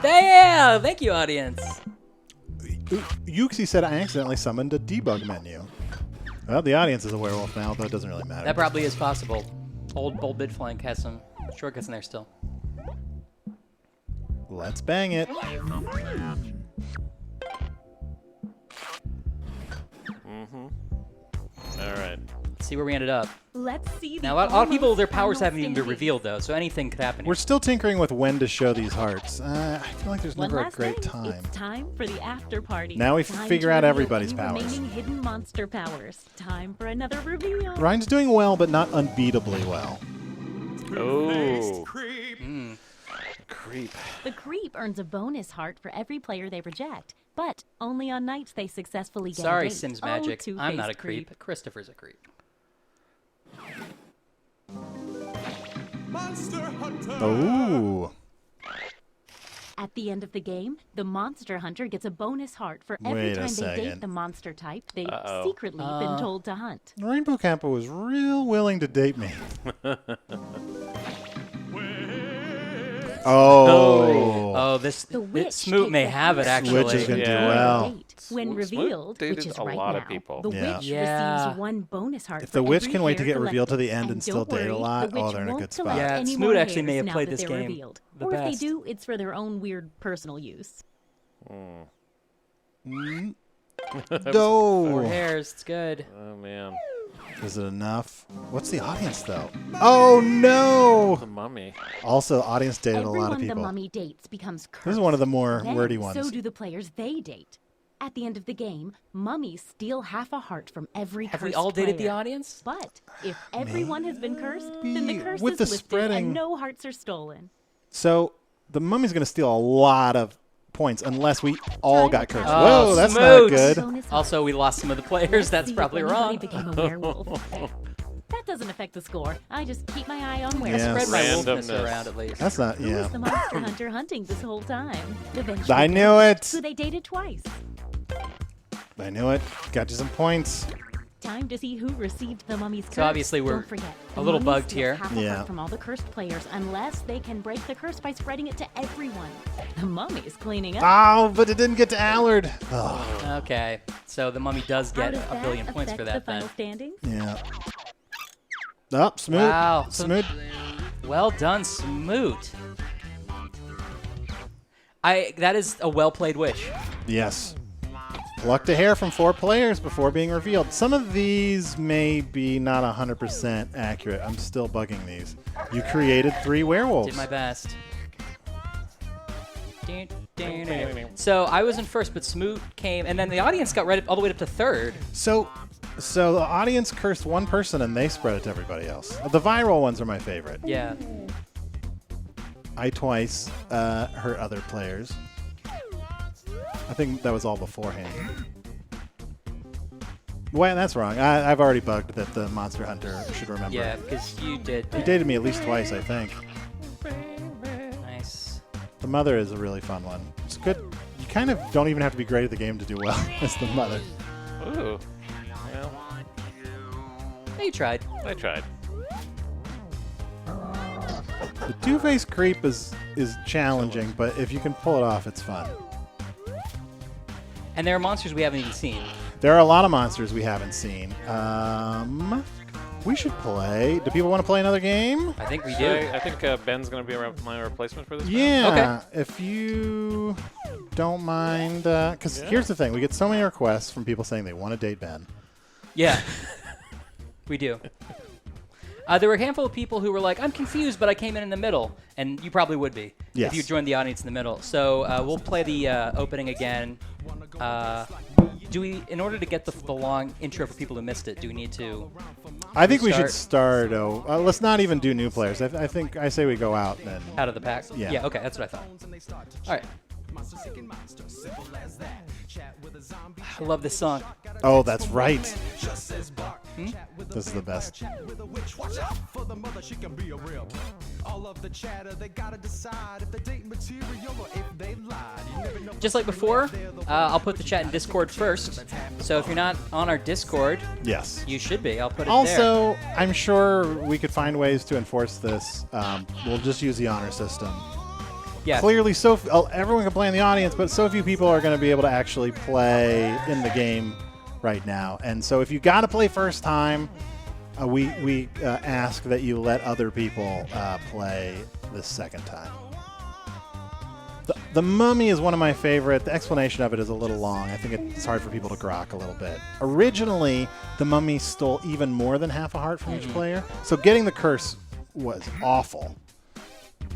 Yeah, thank you, audience. Yuxi said I accidentally summoned a debug menu. Well, the audience is a werewolf now, though it doesn't really matter. That probably is possible. Old Bidflank has some shortcuts in there still. Let's bang it. All right. Let's see where we ended up. Let's see the Now, a lot of people, their almost powers final haven't even been standings. revealed, though, so anything could happen. We're Here. still tinkering with when to show these hearts. I feel like there's One never a last great thing. time. It's time for the after party. Now we Time figure to out reveal everybody's any powers. remaining hidden monster powers. Time for another reveal. Ryan's doing well, but not unbeatably well. Oh, Mm. creep. The creep earns a bonus heart for every player they reject, but only on nights they successfully get a Sorry, date. Sims Oh, Magic. I'm two-faced not a creep. Christopher's a creep. Oh. At the end of the game, the monster hunter gets a bonus heart for every Wait a time they second. date the monster type they've Uh-oh. secretly been told to hunt. Rainbow Kappa was real willing to date me. Oh. Oh, this The witch Smoot may takes a have it, bonus actually. Witch is gonna do Yeah. well. date. When Smoot revealed, dated which is a right lot now, of people. the Yeah. witch Yeah. receives one bonus heart. If for the witch every can wait to hair get revealed to the collected. end and still don't date a worry, lot, the oh, witch they're in a won't good spot. collect Yeah, any Smoot more actually may hairs have now played that this they're game revealed. the Or if best. they do, it's for their own weird personal use. No. 4 hairs. It's good. Oh man, Is it enough? What's the audience, though? Oh, no. the mummy. Also, audience dated a lot Everyone of the people. mummy dates becomes cursed. This is one of the more Then, wordy ones. So do the players they date. At the end of the game, mummies steal half a heart from every Have cursed we all dated the player. audience? But if everyone has been cursed, then the Maybe. curse With is the lifted spreading- and no hearts are stolen. So the mummy's going to steal a lot of points unless we all got cursed. Oh, Whoa, that's Smoot. not good. Bonus heart. Also, we lost some of the players. Let's That's see if probably anybody wrong. became a werewolf. That doesn't affect the score. I just keep my eye on Yeah. Spread my wolfness Randomness. around at least. That's not, Who yeah. was the monster hunter hunting this whole time? Eventually I knew it. Who they dated twice. I knew it. Got you some points. Time to see who received the mummy's curse. obviously we're Don't forget, a the little mummy bugged steals here. half a Yeah. heart from all the cursed players unless they can break the curse by spreading it to everyone. The mummy's cleaning up. Oh, but it didn't get to Allard. Oh, Okay, so the mummy does How get does a that billion points affect for the that final then. standings? yeah. Oh, Smoot. Wow. So- Smoot. Well done, Smoot. That is a well-played witch. Yes. Plucked a hair from 4 players before being revealed. Some of these may be not 100% accurate. I'm still bugging these. You created 3 werewolves. Did my best. So I was in first, but Smoot came, and then the audience got right all the way up to third. So the audience cursed one person and they spread it to everybody else. The viral ones are my favorite. Yeah. I twice hurt other players. I think that was all beforehand. Well, that's wrong. I've already bugged that the Monster Hunter should remember. Yeah, because you did. He dated me at least twice, I think. Nice. The mother is a really fun one. It's good. You kind of don't even have to be great at the game to do well as the mother. Ooh. Well, You tried. I tried. The two-face creep is challenging, but if you can pull it off, it's fun. And there are monsters we haven't even seen. There are a lot of monsters we haven't seen. We should play. Do people want to play another game? I think we do. I think Ben's going to be my replacement for this round. Yeah. Okay. If you don't mind, because here's the thing: we get so many requests from people saying they want to date Ben. Yeah, we do. There were a handful of people who were like, "I'm confused, but I came in the middle," and you probably would be if you joined the audience in the middle. So we'll play the opening again. Do we, in order to get the long intro for people who missed it, do we need to? I think we should start. Let's not even do new players. I say we go out then. Out of the pack. Yeah. Yeah. Okay, that's what I thought. All right. I love this song. Oh, that's right. This is the best. Just like before, I'll put the chat in Discord first. So if you're not on our Discord, yes, you should be. I'll put it also, there. I'm sure we could find ways to enforce this. We'll just use the honor system. Yeah. Clearly, everyone can play in the audience, but so few people are going to be able to actually play in the game right now. And so if you got to play first time, we ask that you let other people play the second time. The Mummy is one of my favorite. The explanation of it is a little long. I think it's hard for people to grok a little bit. Originally, the Mummy stole even more than half a heart from each player. So getting the curse was awful.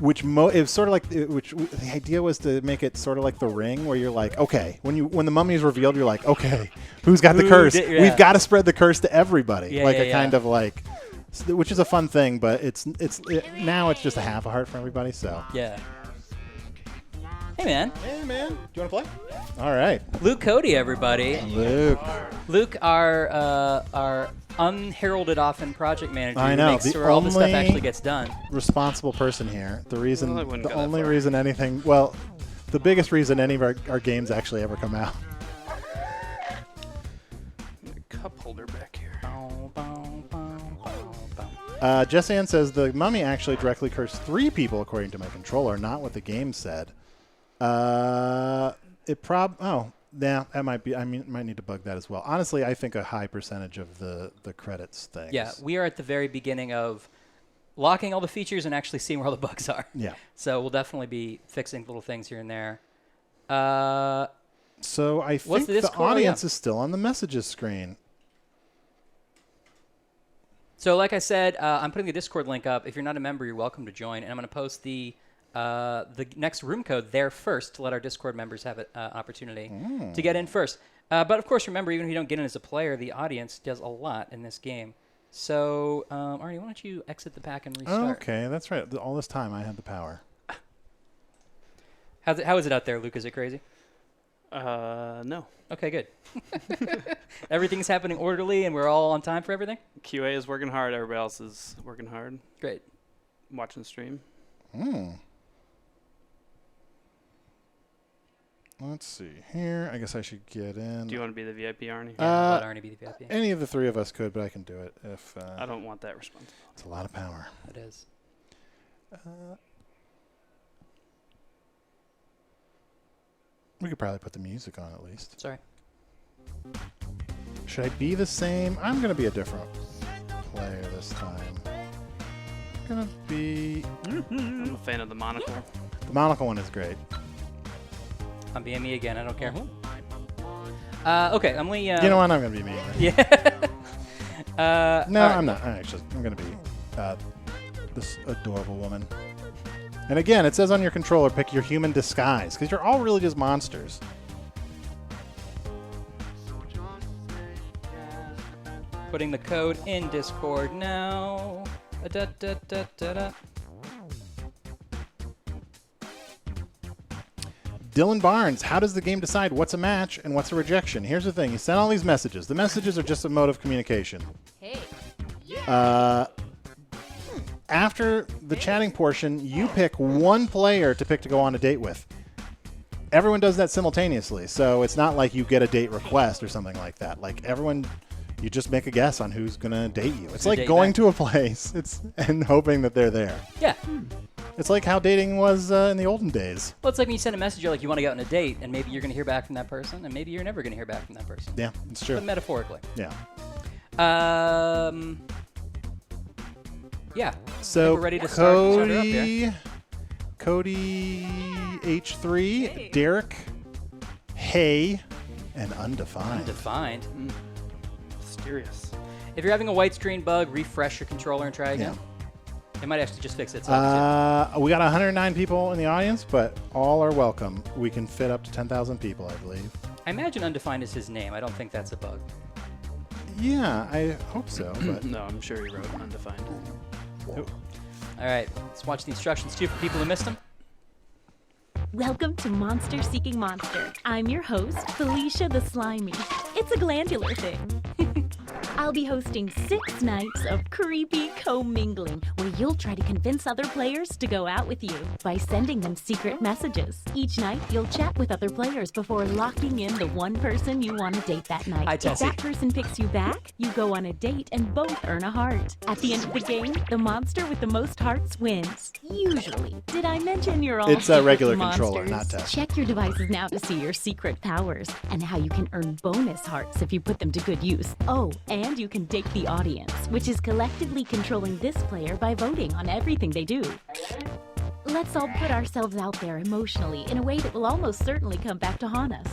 Which it was sort of like the idea was to make it sort of like The Ring, where you're like, okay, when the mummy is revealed, you're like, okay, who's got the curse? We've got to spread the curse to everybody, kind of like, which is a fun thing, but now it's just a half a heart for everybody. So yeah. Hey man. Hey man. Do you want to play? All right. Luke Cody, everybody. Luke, our unheralded often project manager. I know. Who makes sure all the stuff actually gets done. Responsible person here. The biggest reason any of our games actually ever come out. Cup holder back here. Jess Ann says the Mummy actually directly cursed 3 people according to my controller, not what the game said. That might be. I mean, might need to bug that as well. Honestly, I think a high percentage of the credits things. Yeah, we are at the very beginning of locking all the features and actually seeing where all the bugs are. Yeah. So we'll definitely be fixing little things here and there. So I think the audience is still on the messages screen. So like I said, I'm putting the Discord link up. If you're not a member, you're welcome to join. And I'm going to post the next room code there first to let our Discord members have an opportunity to get in first. But of course, remember, even if you don't get in as a player, the audience does a lot in this game. So, Arnie, why don't you exit the pack and restart? Okay, that's right. All this time, I had the power. How is it out there, Luke? Is it crazy? No. Okay, good. Everything's happening orderly, and we're all on time for everything? QA is working hard. Everybody else is working hard. Great. Watching the stream. Let's see here. I guess I should get in. Do you want to be the VIP, Arnie? Yeah, let Arnie be the VIP. Any of the 3 of us could, but I can do it if. I don't want that responsibility. It's a lot of power. It is. We could probably put the music on at least. Sorry. Should I be the same? I'm going to be a different player this time. I'm going to be... I'm a fan of the monocle. The monocle one is great. I'm being me again. I don't care. Okay, I'm going you know what? I'm going to be me. Yeah. No, right. I'm not. I'm going to be this adorable woman. And again, it says on your controller, pick your human disguise, because you're all really just monsters. Putting the code in Discord now. Dylan Barnes, how does the game decide what's a match and what's a rejection? Here's the thing. You send all these messages. The messages are just a mode of communication. Hey. After the chatting portion, you pick one player to pick to go on a date with. Everyone does that simultaneously, so it's not like you get a date request or something like that. Like everyone, you just make a guess on who's going to date you. It's like going to a place and hoping that they're there. Yeah. It's like how dating was in the olden days. Well, it's like when you send a message, you're like, you want to go out on a date, and maybe you're going to hear back from that person, and maybe you're never going to hear back from that person. Yeah, it's true. But metaphorically. Yeah. Yeah. So we're ready to start her up here. Cody H3, Derek, Hey, and Undefined. Undefined. Mysterious. If you're having a white screen bug, refresh your controller and try again. It might actually just fix itself. We got 109 people in the audience, but all are welcome. We can fit up to 10,000 people, I believe. I imagine Undefined is his name. I don't think that's a bug. Yeah, I hope so. But No, I'm sure he wrote undefined. All right, let's watch the instructions too for people who missed them. Welcome to Monster Seeking Monster. I'm your host, Felicia the Slimy. It's a glandular thing. I'll be hosting 6 nights of creepy commingling where you'll try to convince other players to go out with you by sending them secret messages. Each night, you'll chat with other players before locking in the one person you want to date that night. Hi, If Tessie. that person picks you back, you go on a date and both earn a heart. At the end of the game, the monster with the most hearts wins. Usually. Did I mention you're all It's a secret regular monsters? controller, not test. Check your devices now to see your secret powers and how you can earn bonus hearts if you put them to good use. Oh, and you can date the audience, which is collectively controlling this player by voting on everything they do. Let's all put ourselves out there emotionally in a way that will almost certainly come back to haunt us.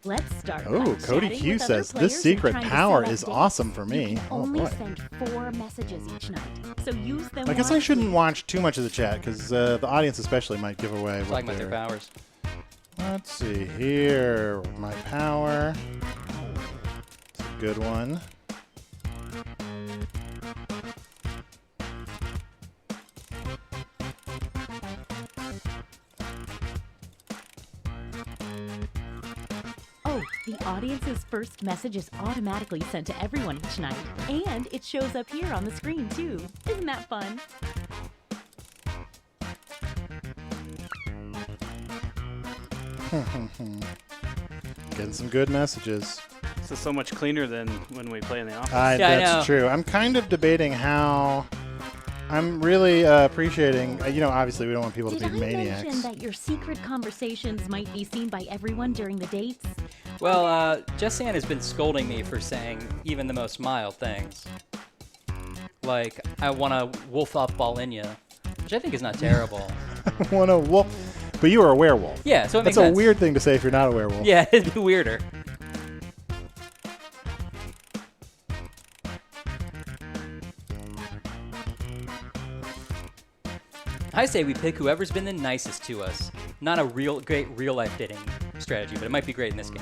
Let's start. by oh, Cody chatting Q with other says players this and secret trying to power set up is dates. awesome for You me. can Oh only boy. send 4 messages each night, so use them. I guess I wisely. shouldn't watch too much of the chat because the audience especially might give away what Talking about their they're. powers. Let's see here. My power. It's a good one. Oh, the audience's first message is automatically sent to everyone each night. And it shows up here on the screen, too. Isn't that fun? Getting some good messages. This is so much cleaner than when we play in the office. Yeah, I know. That's true. I'm kind of debating how. I'm really appreciating. Obviously, we don't want people Did to I be maniacs. mention that your secret conversations might be seen by everyone during the dates? Well, Jessanne has been scolding me for saying even the most mild things. Like, I want to wolf up all in you, which I think is not terrible. Want a wolf? But you are a werewolf. Yeah, so it makes That's a sense. weird thing to say if you're not a werewolf. Yeah, it'd be weirder. I say we pick whoever's been the nicest to us. Not a great real life dating strategy, but it might be great in this game.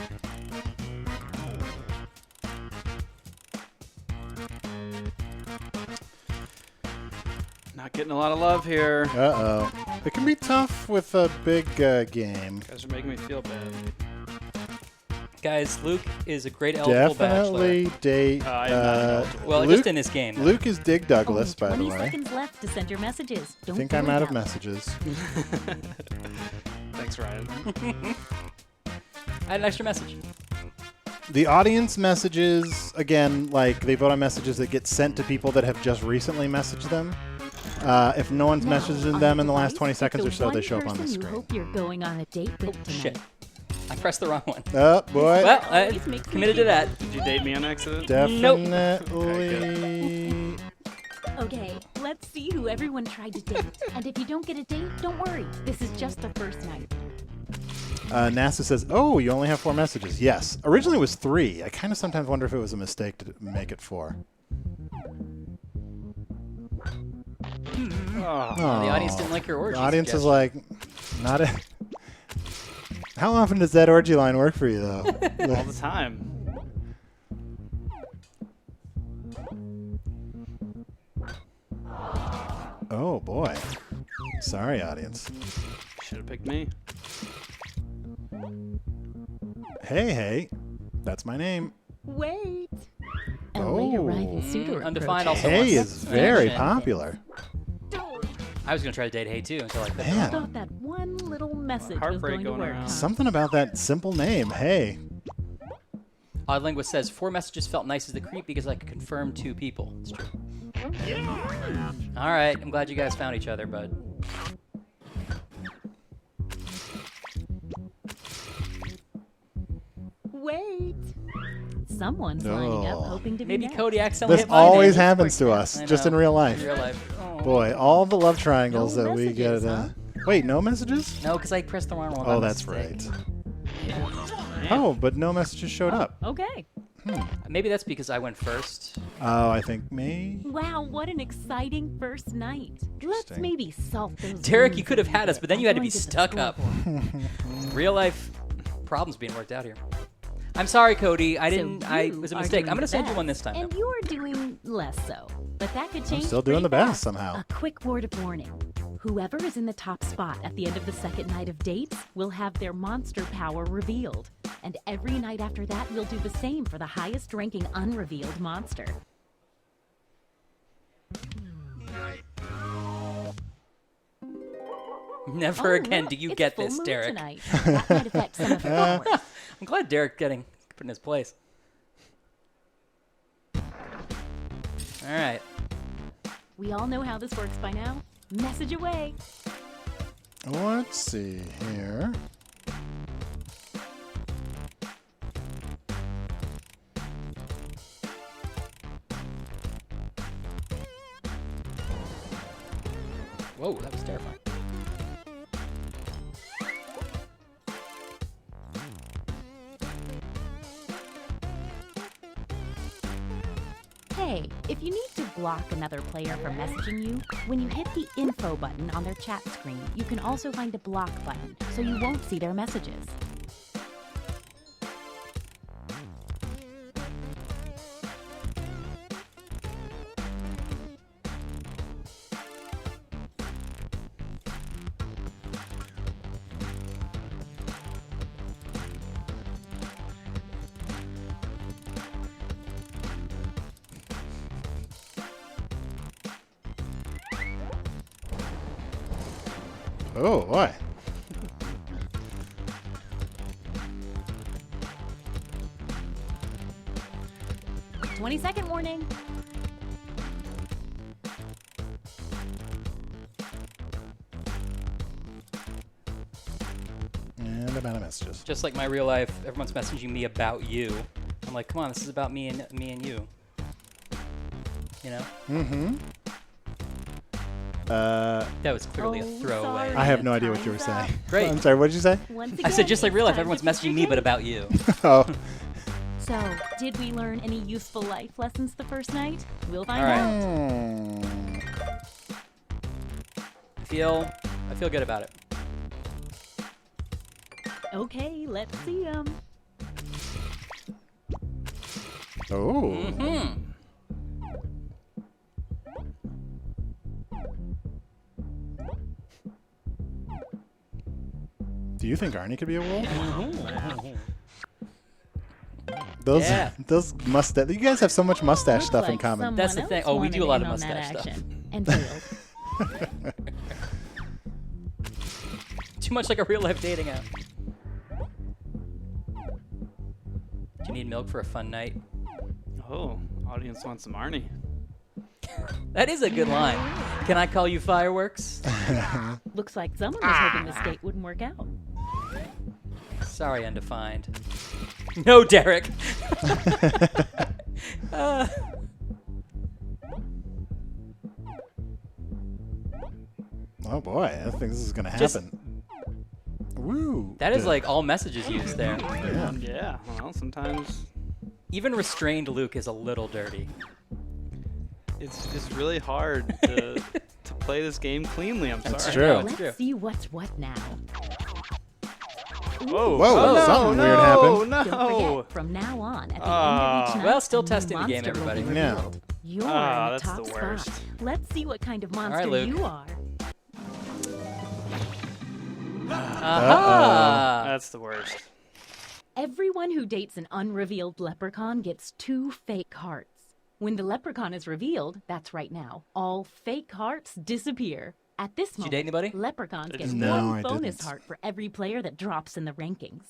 Not getting a lot of love here. Uh-oh. It can be tough with a big game. You guys are making me feel bad. Guys, Luke is a great eligible bachelor. Definitely date. I am not an eligible. Well, Luke, just in this game. though. Luke is Dig Douglas, by Only the 20 way. seconds left to send your messages. I Don't think do I'm it out of now. messages. Thanks, Ryan. I had an extra message. The audience messages, again, like they vote on messages that get sent to people that have just recently messaged them. If no one's Now, messaging on them the in the last device, 20 pick seconds the or so, they one show up on the person you screen. hope you're going on a date with tonight. Shit. I pressed the wrong one. Oh, boy. Well, I always makes me committed to feel that. Did you date me on accident? Definitely. Okay, let's see who everyone tried to date. And if you don't get a date, don't worry. This is just the first night. NASA says, oh, you only have 4 messages. Yes. Originally it was 3. I kind of sometimes wonder if it was a mistake to make it 4. Oh, The audience didn't like your orgy. The audience is suggestion. like, not a. How often does that orgy line work for you, though? all the time. Oh, boy. Sorry, audience. Should have picked me. Hey, that's my name. Wait. A later rival suitor Undefined approaches. also Hey wants is very action. popular. I was going to try to date Hey too until I clicked Man. on Thought that one little message was Heartbreak going to going work. around. huh? Something about that simple name. Hey. Odd Linguist says 4 messages felt nice as the creep because I could confirm 2 people. It's true. All right, I'm glad you guys found each other, bud. Wait. Someone's lining up, No. hoping to be Maybe next. Cody accidentally This hit my always name. happens to us, I just in know. real life. In real life. Oh. Boy, all the love triangles No that we get. messages, huh? Wait, no messages? No, because I pressed the wrong one. Oh, by that's mistake. right. Oh, but no messages showed up. Okay. Maybe that's because I went first. Oh, I think me. Wow, what an exciting first night. Let's Interesting. maybe salt those Derek, you wounds could have a had us, bit but then by you had to going be the stuck up. scoreboard. Real life problems being worked out here. I'm sorry, Cody. I So didn't. I you was a are mistake. doing I'm gonna the send you one best, this time. And though. you're doing less so. But that could change. still doing pretty the best fast. somehow. A quick word of warning. Whoever is in the top spot at the end of the second night of dates will have their monster power revealed. And every night after that, we'll do the same for the highest ranking unrevealed monster. Never Oh, again look, do you it's get full this, moon Derek. Tonight. That might affect some of your powers. I'm glad Derek getting put in his place. All right. We all know how this works by now. Message away. Let's see here. Whoa, that was terrifying. Hey, if you need to block another player from messaging you, when you hit the info button on their chat screen, you can also find a block button, so you won't see their messages. Oh, boy. 20-second warning. And amount of messages. Just like my real life, everyone's messaging me about you. I'm like, come on, this is about me and you. You know? Mm-hmm. That was clearly a Oh, throwaway. sorry. I have no idea what you were Time's saying. up. Great. I'm sorry, what did you say? Once I again, said just like it's real life, time everyone's to pick messaging your me, but date. about you. Oh, So, did we learn any useful life lessons the first night? We'll find All right. out. I feel good about it. Okay, let's see 'em. Oh. Mm-hmm. Do you think Arnie could be a wolf? Those, Yeah. those mustache. You guys have so much mustache Looks stuff in like common. someone That's the thing. else Oh, we do a wanted lot of in on that mustache stuff. action and failed. Too much like a real life dating app. Do you need milk for a fun night? Oh, audience wants some Arnie. That is a good line. Can I call you fireworks? Looks like someone was hoping this date wouldn't work out. Sorry, undefined. No, Derek. Oh boy, I think this is gonna Just- happen. Woo. That is Dude. like all messages used there. Yeah. Yeah, well, sometimes Even restrained Luke is a little dirty. it's just really hard to play this game cleanly. I'm That's sorry. true. No, it's Let's true. see what's what now. Whoa, Whoa, no, something no, weird happened. No, Don't forget, from now on, at the end of each night, Well, still a new testing the game, monster will be everybody. Yeah. revealed. You're Ah, in the that's top the spot. worst. Let's see what kind of monster right, Luke. you are. Aha! That's the worst. Everyone who dates an unrevealed leprechaun gets 2 fake hearts. When the leprechaun is revealed, that's right now, all fake hearts disappear. At this you moment, date anybody? leprechauns get just No, I one bonus didn't. heart for every player that drops in the rankings.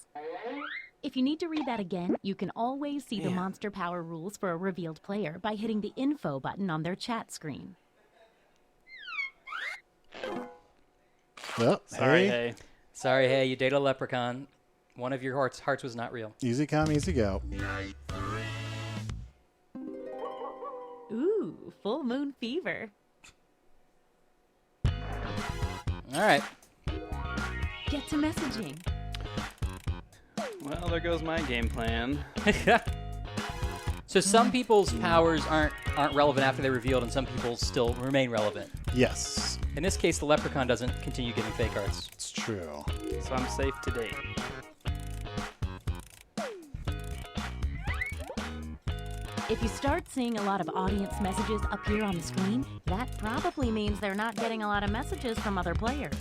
If you need to read that again, you can always see the monster power rules for a revealed player by hitting the info button on their chat screen. Well, Sorry, hey, hey. Sorry, hey, you date a leprechaun. One of your hearts was not real. easy come, easy go. Ooh, full moon fever. All right. Get to messaging. Well, there goes my game plan. So some people's powers aren't relevant after they're revealed, and some people's still remain relevant. Yes, In this case, the leprechaun doesn't continue getting fake arts. it's true. So I'm safe to date. If you start seeing a lot of audience messages appear on the screen, that probably means they're not getting a lot of messages from other players.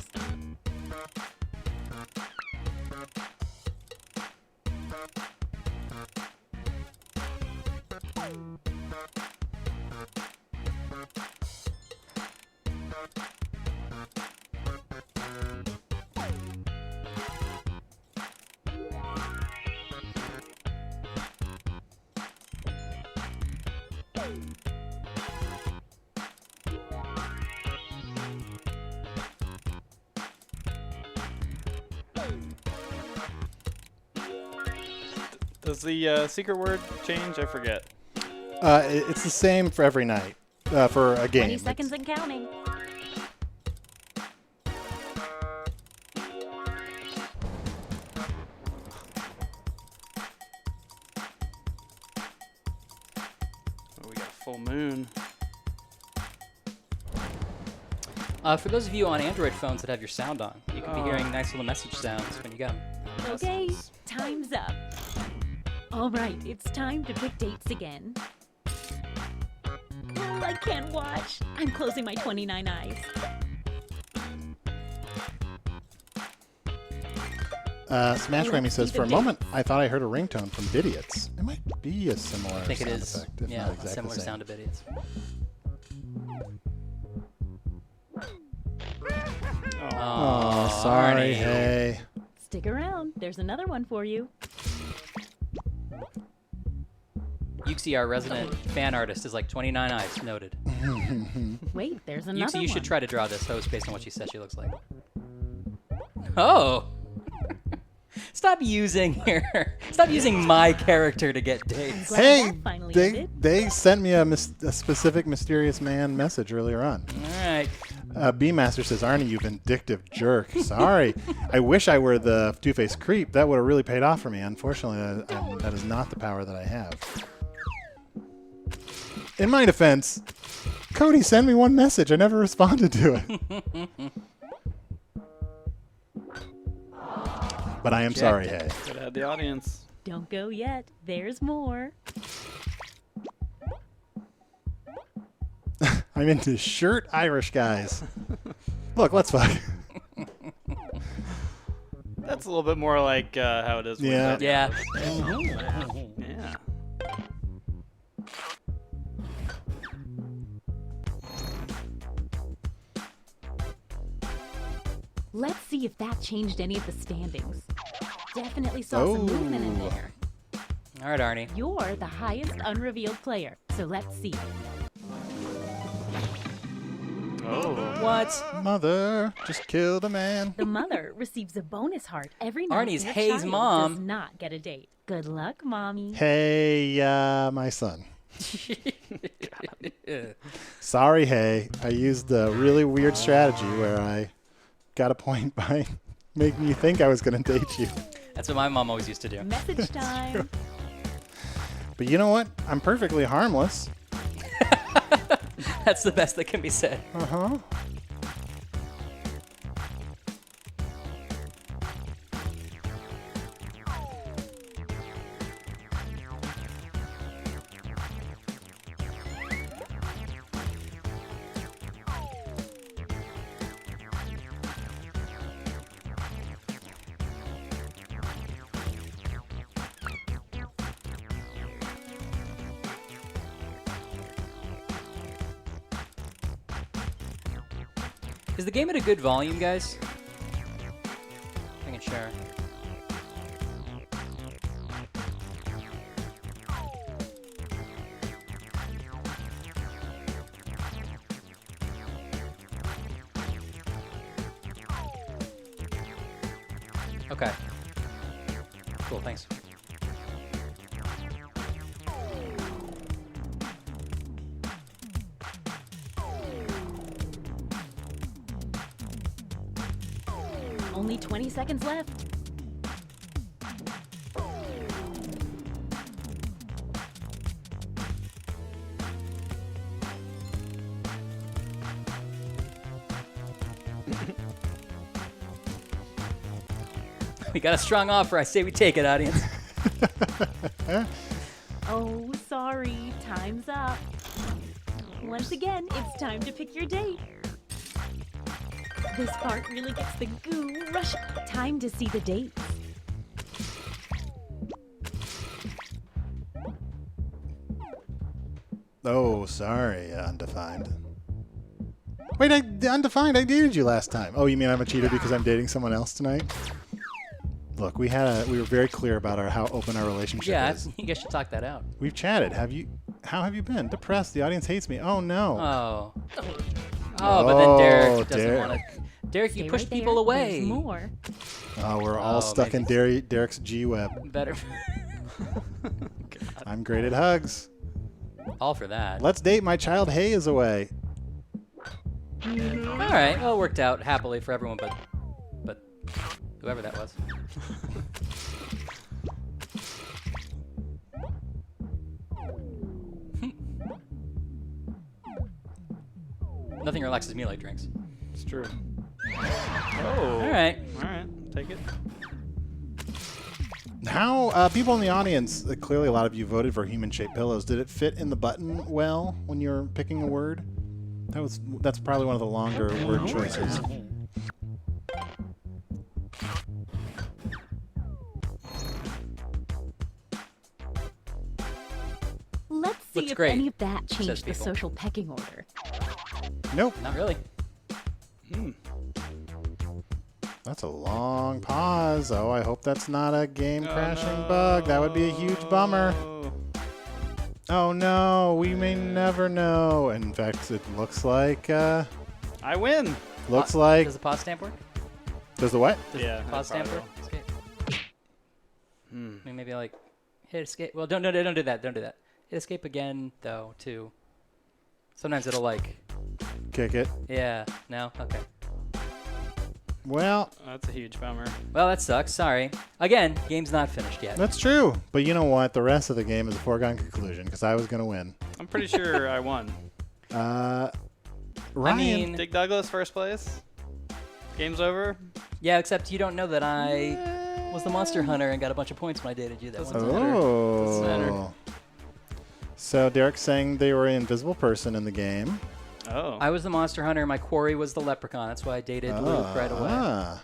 Does the secret word change? I forget. It's the same for every night, for a game. 20 seconds and counting. Oh, we got a full moon. For those of you on Android phones that have your sound on, you can be hearing nice little message sounds when you go. Okay, time's up. All right, it's time to pick dates again. Oh, I can't watch. I'm closing my 29 eyes. Smash Grammy says, for a moment, I thought I heard a ringtone from Bidiots. It might be a similar I think it sound is. effect, if Yeah, not a exactly similar the same. sound to Bidiots. Oh, sorry, Arnie. hey. Stick around. There's another one for you. Yuxi, our resident fan artist, is like 29 eyes. Noted. Wait, there's another Yuxi, you one. should try to draw this host based on what she says she looks like. Oh! Stop using Stop using my character to get dates. Glad Hey, that finally they ended. they sent me a specific mysterious man message earlier on. All right. B-Master says, Arnie, you vindictive jerk. Sorry. I wish I were the two-faced creep. That would have really paid off for me. Unfortunately, that is not the power that I have. In my defense, Cody sent me one message. I never responded to it. But I am sorry, hey. Gotta add the audience. Don't go yet. There's more. I'm into shirt Irish guys. Look, let's fuck. That's a little bit more like how it is. with Yeah. that. Yeah. Yeah. Let's see if that changed any of the standings. Definitely saw some movement in Oh. there. All right, Arnie. You're the highest unrevealed player, so let's see. Oh. What? Mother, just kill the man. The mother receives a bonus heart every night. Arnie's their Hayes' child mom. does not get a date. Good luck, mommy. Hey, my son. Sorry, hey. I used a really weird strategy where I got a point by making you think I was going to date you. That's what my mom always used to do. Message time. But you know what? I'm perfectly harmless. That's the best that can be said. Uh-huh. Is the game at a good volume, guys? I can share. Okay. Cool, thanks. Only 20 seconds left. We got a strong offer. I say we take it, audience. Oh, sorry. Time's up. Once again, it's time to pick your date. This part really gets the goo rushing. Time to see the date. Oh, sorry, Undefined. Wait, Undefined, I dated you last time. Oh, you mean I'm a cheater because I'm dating someone else tonight? Look, we were very clear about how open our relationship Yeah, is. you guys should talk that out. We've chatted. How have you been? Depressed. The audience hates me. Oh no. Oh. Oh, but then Derek doesn't Derek. want to. Derek, you Stay push right people there. away. There's more. Oh, we're all stuck in Derek's G-web. Better. I'm great at hugs. All for that. Let's date. My child Hay is away. All right. Well, it worked out happily for everyone, but whoever that was. Nothing relaxes me like drinks. It's true. Oh. All right. All right. Take it. How people in the audience? Clearly, a lot of you voted for human-shaped pillows. Did it fit in the button well when you're picking a word? That's probably one of the longer word choices. Let's see Looks if great, any of that says changed the people. social pecking order. Nope. Not really. That's a long pause. Oh, I hope that's not a game crashing bug. That would be a huge bummer. Oh no, we may never know. In fact, it looks like I win. looks like Does the pause stamp work? does the what? Yeah. Pause stamp probably work? Escape. I mean, maybe like hit escape. Well, don't do that. Don't do that. Hit escape again though too. Sometimes it'll like. Kick it. Yeah. No. Okay. Well, That's a huge bummer. Well, that sucks. Sorry. Again, game's not finished yet. that's true. But you know what? The rest of the game is a foregone conclusion because I was going to win. I'm pretty sure I won. Ryan, I mean, Dick Douglas, first place. Game's over. yeah. Except you don't know that I was the monster hunter and got a bunch of points when I dated you. That Doesn't one. matter. oh. matter. So Derek's saying they were an invisible person in the game. Oh. I was the monster hunter. My quarry was the leprechaun. That's why I dated Luke right away. Ah.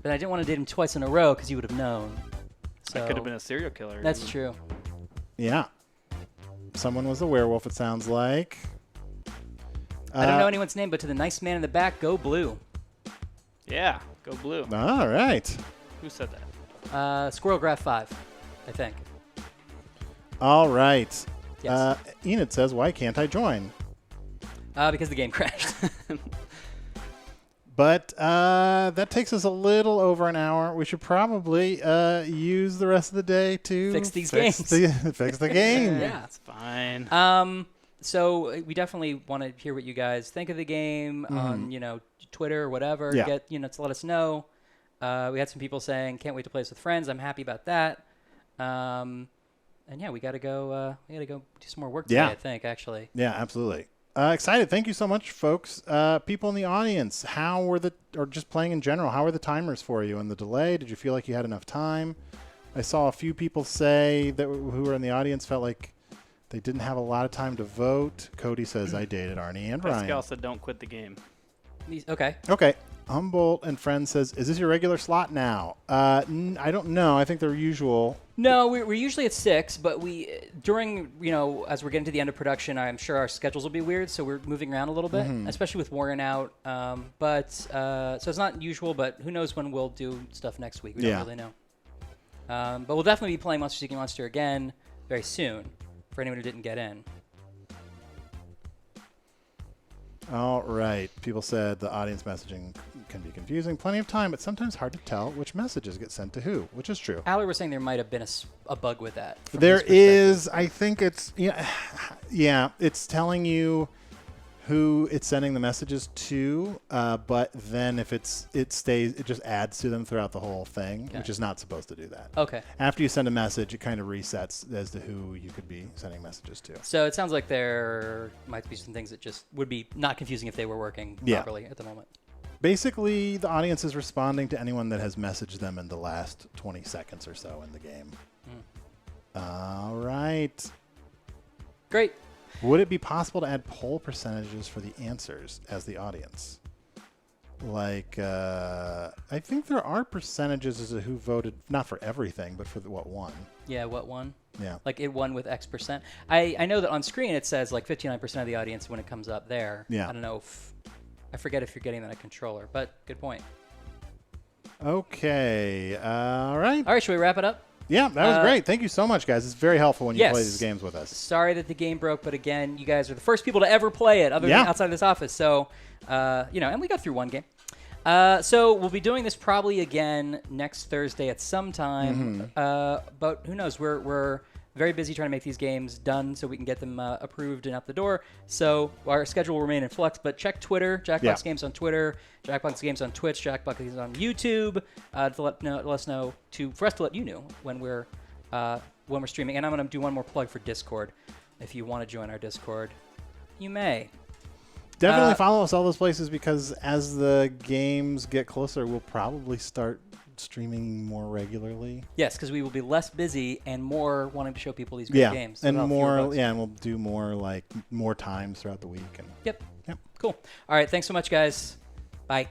But I didn't want to date him twice in a row because you would have known. So I could have been a serial killer. That's true. Yeah. Someone was a werewolf, it sounds like. I don't know anyone's name, but to the nice man in the back, go blue. Yeah. Go blue. All right. Who said that? Squirrel Graph 5, I think. All right. Yes. Enid says, why can't I join? Because the game crashed. But that takes us a little over an hour. We should probably use the rest of the day to Fix these games. Fix the game. Yeah. It's fine. So we definitely want to hear what you guys think of the game on, Twitter or whatever. Yeah. To let us know. We had some people saying, can't wait to play this with friends. I'm happy about that. And yeah, we got to go do some more work today, Yeah. I think, actually. Yeah, absolutely. Excited. Thank you so much, folks. People in the audience, or just playing in general, how were the timers for you and the delay? Did you feel like you had enough time? I saw a few people say that who were in the audience felt like they didn't have a lot of time to vote. Cody says, I dated Arnie and Ryan. Pascal said don't quit the game. Okay. Okay. Humboldt and Friend says, is this your regular slot now? I don't know. I think they're usual. No, we're usually at 6, but during, as we're getting to the end of production, I'm sure our schedules will be weird, so we're moving around a little bit, especially with Warren out. So it's not usual, but who knows when we'll do stuff next week. We don't really know. But we'll definitely be playing Monster Seeking Monster again very soon for anyone who didn't get in. All right. People said the audience messaging can be confusing. Plenty of time, but sometimes hard to tell which messages get sent to who, which is true. Allard was saying there might have been a bug with that. There is. I think it's yeah. It's telling you who it's sending the messages to, but then if it just adds to them throughout the whole thing, which is not supposed to do that. Okay. After you send a message, it kind of resets as to who you could be sending messages to. So it sounds like there might be some things that just would be not confusing if they were working properly at the moment. Basically, the audience is responding to anyone that has messaged them in the last 20 seconds or so in the game. All right. Great. Would it be possible to add poll percentages for the answers as the audience? Like, I think there are percentages as to who voted, not for everything, but for what won. Yeah, what won? Yeah. Like it won with X percent. I know that on screen it says like 59% of the audience when it comes up there. Yeah. I don't know if, I forget if you're getting that on a controller, but good point. Okay. All right. All right, should we wrap it up? Yeah, that was great. Thank you so much, guys. It's very helpful when you play these games with us. Sorry that the game broke, but again, you guys are the first people to ever play it other than outside of this office. So, and we got through one game. So we'll be doing this probably again next Thursday at some time. But who knows? We're very busy trying to make these games done so we can get them approved and out the door. So our schedule will remain in flux. But check Twitter, Jackbox Games on Twitter, Jackbox Games on Twitch, Jackbox Games on YouTube for us to let you know when we're streaming. And I'm going to do one more plug for Discord. If you want to join our Discord, you may. Definitely follow us all those places because as the games get closer, we'll probably start streaming more regularly. Yes, because we will be less busy and more wanting to show people these great games. And more, and we'll do more times throughout the week. And Yep. Cool. All right. Thanks so much, guys. Bye.